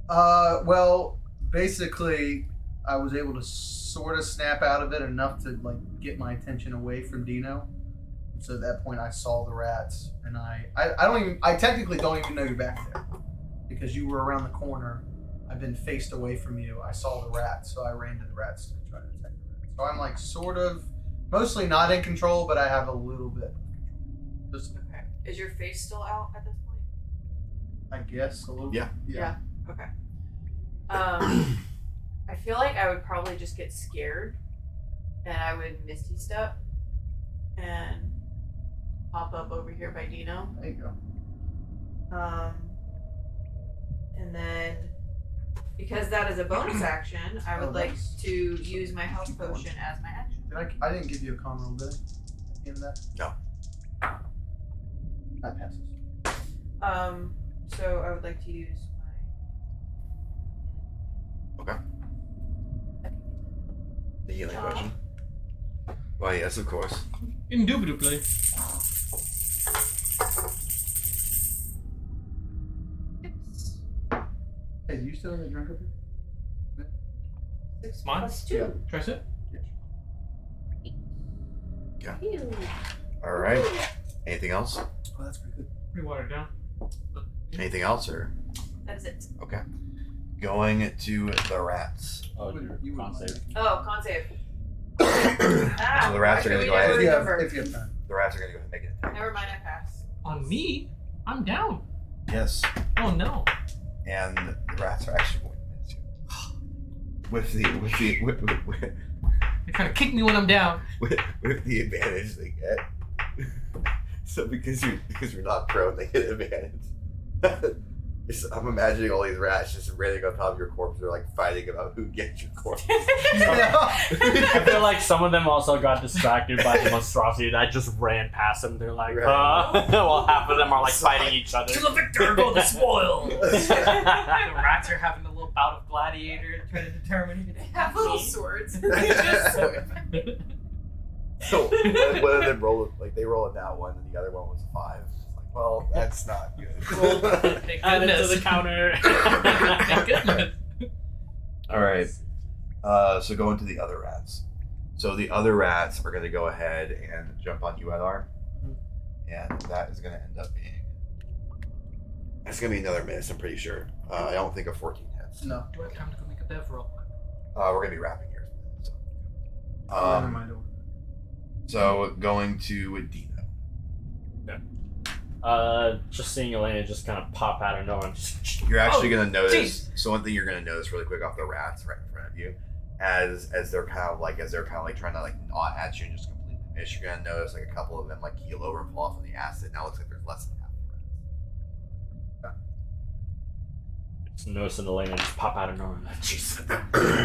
Well, basically, I was able to sort of snap out of it enough to get my attention away from Dino. So at that point, I saw the rats, and I technically don't even know you're back there because you were around the corner. I've been faced away from you. I saw the rats, so I ran to the rats to try to attack the rats. So I'm sort of, mostly not in control, but I have a little bit of control. Just, Okay. Is your face still out at this point? I guess a little. Yeah. Yeah. Okay. I feel like I would probably just get scared, and I would Misty Step, and pop up over here by Dino. There you go. And then, because that is a bonus action, I would like nice. to use my health potion as my action. I didn't give you a con roll, did I? At the end of that? No. That passes. So I would like to use my. Okay. The healing potion. Why, yes, of course. Indubitably. Hey, do you still have a drink up here? 6 Mine? plus 2. Yeah. Try sit. Ew. All right. Anything else? Oh, that's pretty good. Pretty watered down. Anything else, or That is it. okay? Going to the rats. Oh, You your con would- save. Oh, con save. So the rats are gonna go ahead. If you have, Remember. if you have time. The rats are gonna go ahead and make an attack. Never mind, I pass. On me? I'm down. Yes. Oh no. And the rats are actually going to miss you. With You're trying to kick me when I'm down. with the advantage they get. So because you're not prone, they get advantage. I'm imagining all these rats just running on top of your corpse. They're like fighting about who gets your corpse. I feel like some of them also got distracted by the monstrosity that just ran past them. They're like, well, half of them are like fighting each other. To the victor go the spoil. The rats are having a little bout of gladiator trying to determine who They have little swords. So one of them roll they roll a nat 1 and the other one was a 5. It's like, well, that's not good. Add it to the counter. Thank goodness. All right. So going to the other rats. So the other rats are going to go ahead and jump on you, Adar. And that is going to end up being... That's going to be another miss, I'm pretty sure. I don't think a 14 hits. No. Time to go make a dev roll. We're going to be wrapping here. So, Never mind. so going to Dino. Just seeing Elena just kind of pop out of nowhere. You're actually going to notice... So one thing you're going to notice really quick off the rats right in front of you, as they're kind of like trying to like gnaw at you and just completely miss, you're going to notice like a couple of them like keel over and fall off on the acid. Now it looks like there's less than half the rats. Just noticing Elena just pop out of nowhere.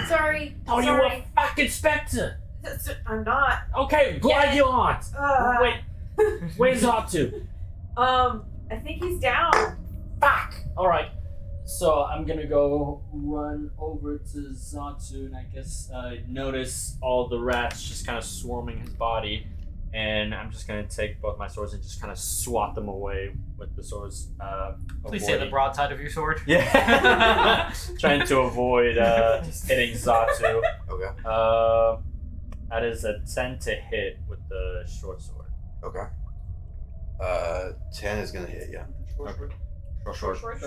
Sorry. Sorry. You a fucking Spectre! I'm not. Okay, glad you aren't! Wait, where's Zatu? I think he's down. Fuck! Alright. So I'm gonna go run over to Zatu and I guess notice all the rats just kind of swarming his body. And I'm just gonna take both my swords and just kind of swat them away with the swords. Please say the broadside of your sword. Yeah. Trying to avoid hitting Zatu. Okay. That is a 10 to hit with the short sword. Okay. 10 is going to hit you. Short. Short.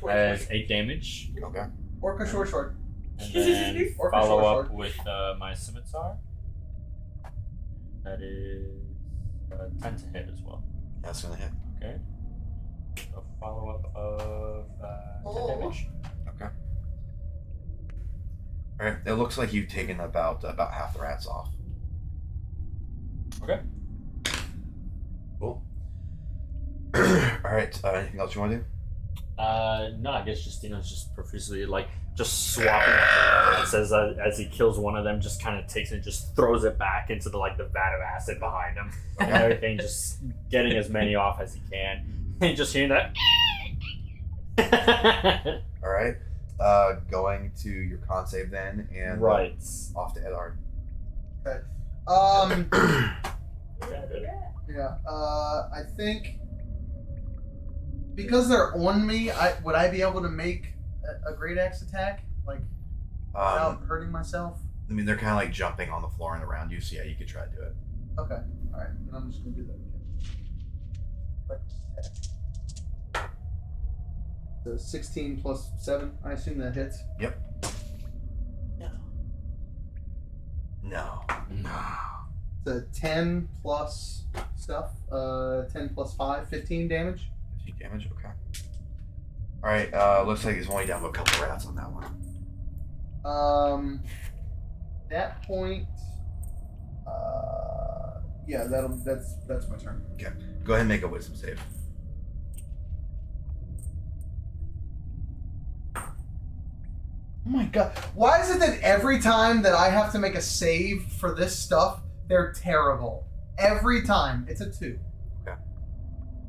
That is 8 damage. Okay. Orca short. And then Orca follow short. up with my scimitar. That is 10 to hit as well. That's going to hit. Okay. So follow up of 10 damage. Okay. All right. It looks like you've taken about half the rats off. Okay. Cool. All right. Anything else you want to do? No, I guess Justino's just profusely just swapping at the rats as he kills one of them, just kind of takes it and just throws it back into the vat of acid behind him and everything, just getting as many off as he can. And just hearing that. All right. Going to your con save then, and right off to Edard. Okay. Yeah. I think because they're on me, would I be able to make a great axe attack without hurting myself? I mean, they're kind of like jumping on the floor and around you, so yeah, you could try to do it. Okay. All right. Then I'm just gonna do that again. So 16 plus 7. I assume that hits. Yep. No. The 10 plus stuff. 10 plus 5, 15 damage. 15 damage. Okay. All right. Looks like he's only down to a couple rats on that one. That point. Yeah. That's my turn. Okay. Go ahead and make a wisdom save. Oh my god. Why is it that every time that I have to make a save for this stuff, they're terrible? Every time. It's a 2. Okay.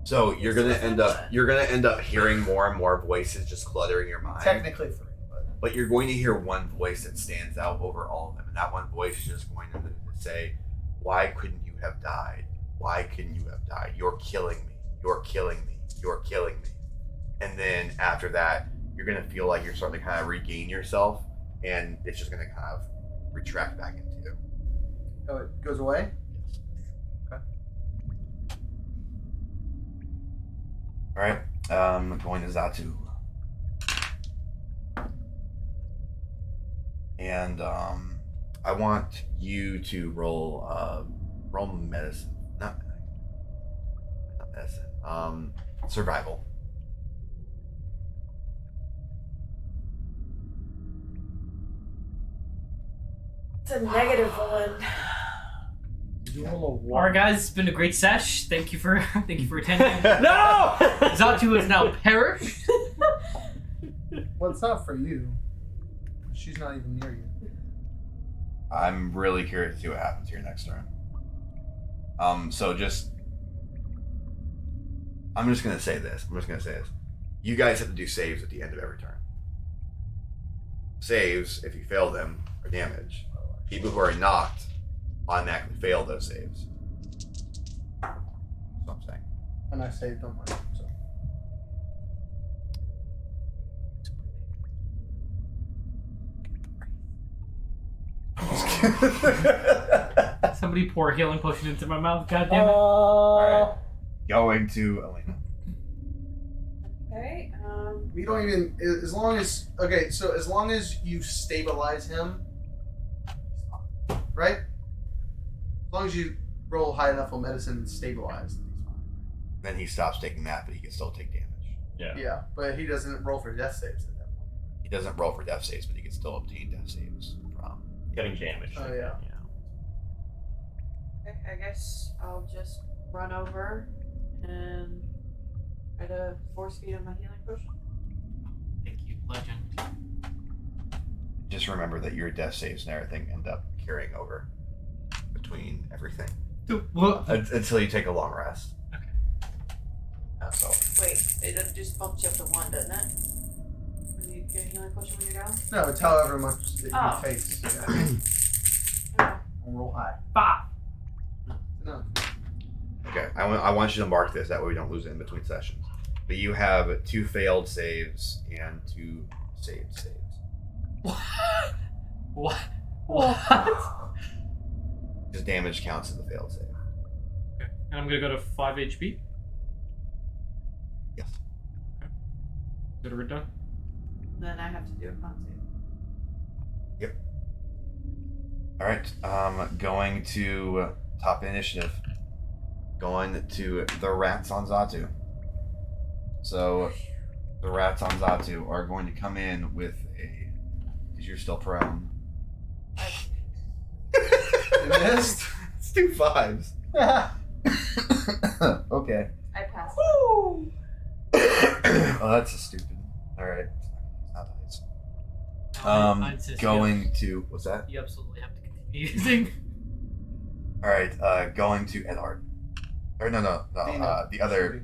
So you're gonna end up hearing more and more voices just cluttering your mind. Technically 3. But you're going to hear one voice that stands out over all of them, and that one voice is just going to say, "Why couldn't you have died? Why couldn't you have died? You're killing me. You're killing me. You're killing me." And then after that, you're going to feel like you're starting to kind of regain yourself, and it's just going to kind of retract back into you. Oh, it goes away? Yes. Okay. All right. Going to Zatu. And I want you to roll medicine. Not medicine. Survival. It's a -1. Alright, guys, it's been a great sesh. Thank you for attending. No! Zatu has now perished. Well, it's not for you. She's not even near you. I'm really curious to see what happens here next turn. So just... I'm just going to say this. You guys have to do saves at the end of every turn. Saves, if you fail them, are damage. People who are knocked automatically fail those saves. That's what I'm saying. And I saved them. So. Somebody pour a healing potion into my mouth. God damn it! Alright. Going to Elena. Okay. We don't even. As long as you stabilize him, right? As long as you roll high enough on medicine and stabilize, then he's fine. Then he stops taking that, but he can still take damage. Yeah. Yeah, but he doesn't roll for death saves at that point. He doesn't roll for death saves, but he can still obtain death saves from Getting damage. Oh yeah. Okay, I guess I'll just run over and try to force feed him my healing potion. Thank you, legend. Just remember that your death saves and everything end up carrying over between everything What? until you take a long rest. So Wait, it just bumps you up to 1, doesn't it? When you get a healing potion when you're down? No, it's however much that Oh. you face. Yeah. Oh. And roll high. 5. No. okay, I want you to mark this, that way we don't lose it in between sessions. But you have 2 failed saves and 2 saved saves. What? What? Just damage counts as the failed save. Okay. And I'm gonna go to 5 HP. Yes. Is it done? Then I have to do a con save. All right. Going to top initiative. Going to the rats on Zatu. So the rats on Zatu are going to come in with a. Because you're still prone. You missed? Let's do 5s. Okay. I passed. Oh, that's a stupid. All right. Not nice. I insist Going to what's that? You absolutely have to continue using. All right. Going to Edard. Or no. Dana. The other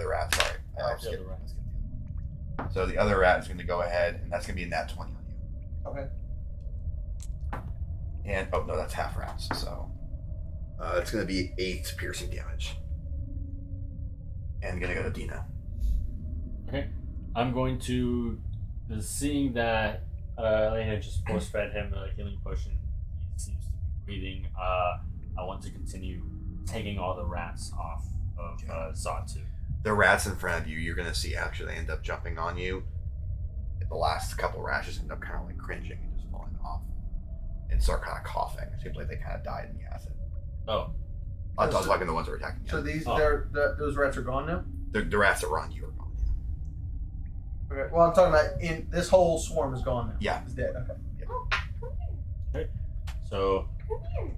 rat. Sorry. Oh, I the skipped- other rat. I skipped the other one. So the other rat is going to go ahead, and that's going to be a nat 20 on you. Okay. And oh no, that's half rats. So it's going to be 8 piercing damage. And going to go to Dina. Okay. I'm going to, seeing that Elena just force fed him a healing potion, he seems to be breathing. I want to continue taking all the rats off of Zatu. The rats in front of you, you're going to see actually they end up jumping on you. The last couple rats just end up kind of like cringing and just falling off and start kind of coughing. It seems like they kind of died in the acid. Oh. I was talking the ones that were attacking you. So these, Oh. those rats are gone now. The rats that were on you are gone. Okay. Well, I'm talking about in this whole swarm is gone now. Yeah. It's dead. Okay. Oh, come here. So, Come here.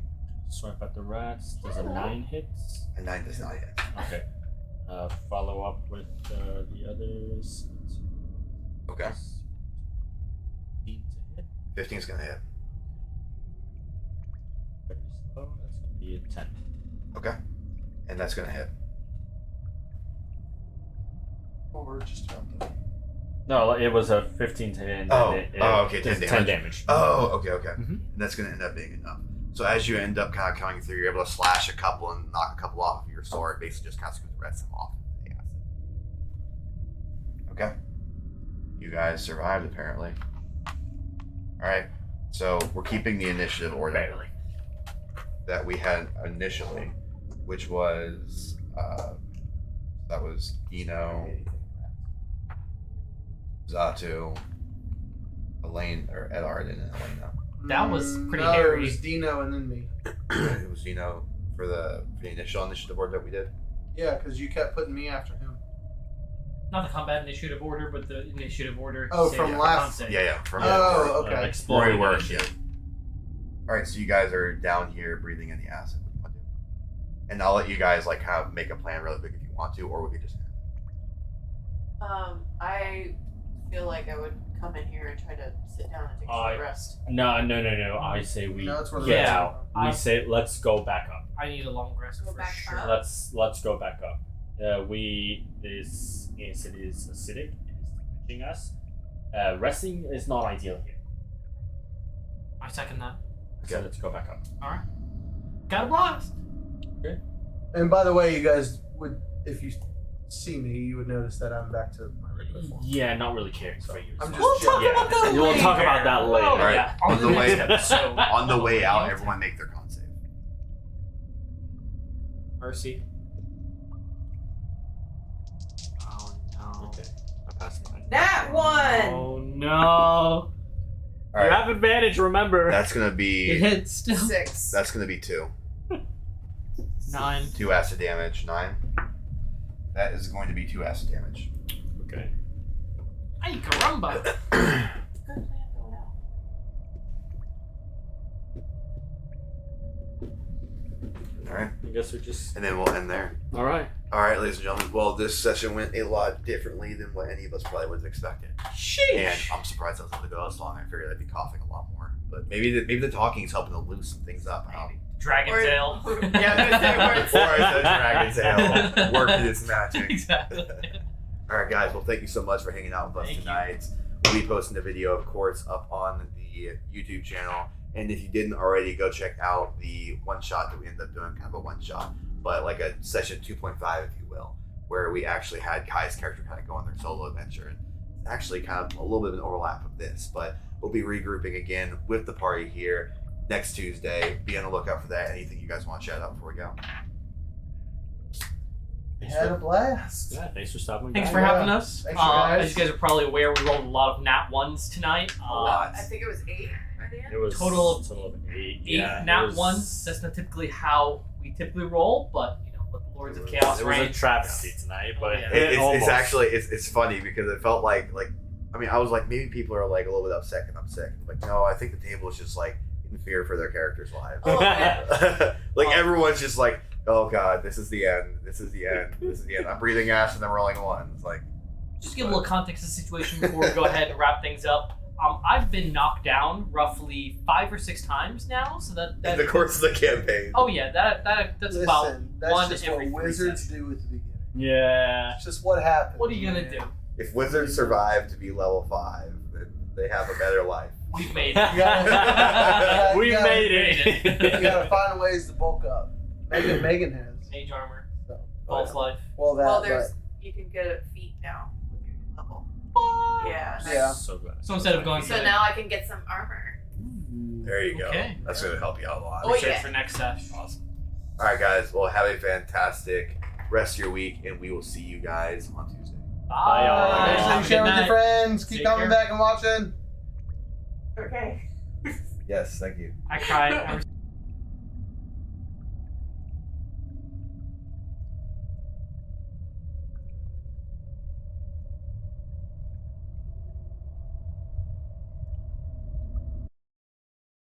swipe at the rats. Does a 9 hits? And 9 does not hit. Okay. Follow up with the others. Okay. 15 to hit. 15 is going to hit. Very slow. That's going to be a 10. Okay. And that's going to hit. Well, we're just about done. No, it was a 15 to hit. And Oh, it okay, does 10 damage. Oh, okay. Mhm. And that's going to end up being enough. So as you end up kind of coming through, you're able to slash a couple and knock a couple off of your sword. Basically just kind of scoot the rest of them off into the acid. Okay. You guys survived, apparently. Alright. So we're keeping the initiative order Barely. that we had initially, which was, that was Eno, Zatu, Elaine, or Edard, and Elena. That was pretty no, hairy. It was Dino and then me. It was Eno for the initial initiative order that we did. Yeah, because you kept putting me after him. Not the combat initiative order, but the initiative order. Oh, save from for last- con save. Yeah. From Oh, okay. Where Exploring we were, initiative. yeah. Alright, so you guys are down here breathing in the acid. What do you want to do? and I'll let you guys like kind of make a plan really quick if you want to, or we could just. I feel like I would come in here and try to sit down and take a short rest. No. I say we No, that's where get the- out. We say let's go back up. I need a long rest Go for back sure. up? Let's go back up. This it is acidic. It is damaging us. Resting is not ideal here. I second that. So let's go back up. Alright. Got a blast. And by the way, you guys would, if you see me, you would notice that I'm back to my regular form. Yeah, not really caring for you. I'm so- just We'll talk Yeah. about that later. We'll talk about that later. Oh, Alright. yeah. On the way- episode. On the way out, everyone make their con save. Mercy. Oh no. Okay. I passed mine. That one! Oh no. All You right, have advantage, remember. that's gonna It be hits still. 6. that's gonna be 2. 9. 2 acid damage. 9. That is going to be 2 acid damage. Okay. Ay, caramba. Good plan going out. All right, I guess we just. and then we'll end there. All right. All right, ladies and gentlemen. Well, this session went a lot differently than what any of us probably would have expected, and Sheesh. I'm surprised I was able to go this long. I figured I'd be coughing a lot more, but maybe the talking is helping to loosen things up. Dragon Or- tail. Yeah, I was gonna say, Or as the dragon tail worked its magic. Exactly. All right, guys. Well, thank you so much for hanging out with us Thank you. tonight. We'll be posting the video, of course, up on the YouTube channel. And if you didn't already, go check out the one shot that we ended up doing, kind of a one shot, but like a session 2.5, if you will, where we actually had Kai's character kind of go on their solo adventure. And it's actually kind of a little bit of an overlap of this, but we'll be regrouping again with the party here next Tuesday. Be on the lookout for that. Anything you guys want to shout out before we go? Had a blast. Yeah. Thanks for stopping. Thanks by. for having us. Thanks, guys. As you guys are probably aware, we rolled a lot of nat 1s tonight. A lot. I think it was 8 by the end. It was Total of of 8. 8 Yeah, nat it was- 1s. That's not typically how we typically roll, but you know, with the Lords of Chaos It was a reign. travesty tonight, but Yeah. it almost. It's actually it's funny because it felt like I mean I was like maybe people are like a little bit upset and I'm sick. Like no, I think the table is just like in fear for their characters' lives. Oh, yeah. Like everyone's just like, oh god, this is the end. This is the end. This is the end. I'm breathing ash and then rolling ones. Like Just give a little context to the situation before we go ahead and wrap things up. I've been knocked down roughly 5 or 6 times now, so that in the course of the campaign. oh yeah, that's about That's one just every what 3 wizards sessions. do at the beginning. Yeah. It's just what happens. What are you gonna man. do? If wizards survive to be level 5, then they have a better life. We've made it. gotta- we you gotta- made You it. gotta find ways to bulk up. Megan has. Mage armor, So. false life. Well, that. Well, there's you can get it feet now with your new level. Yeah. nice. Yeah. So glad. So instead of going So to now I can get some armor. There you go. Okay. That's going to help you out a lot. Oh, yeah. for next session. Awesome. All right, guys. Well, have a fantastic rest of your week, and we will see you guys on Tuesday. Bye. y'all. Make sure Have you a share good with your night. friends. Keep Take coming care. back and watching. Okay. Yes, thank you. I cried every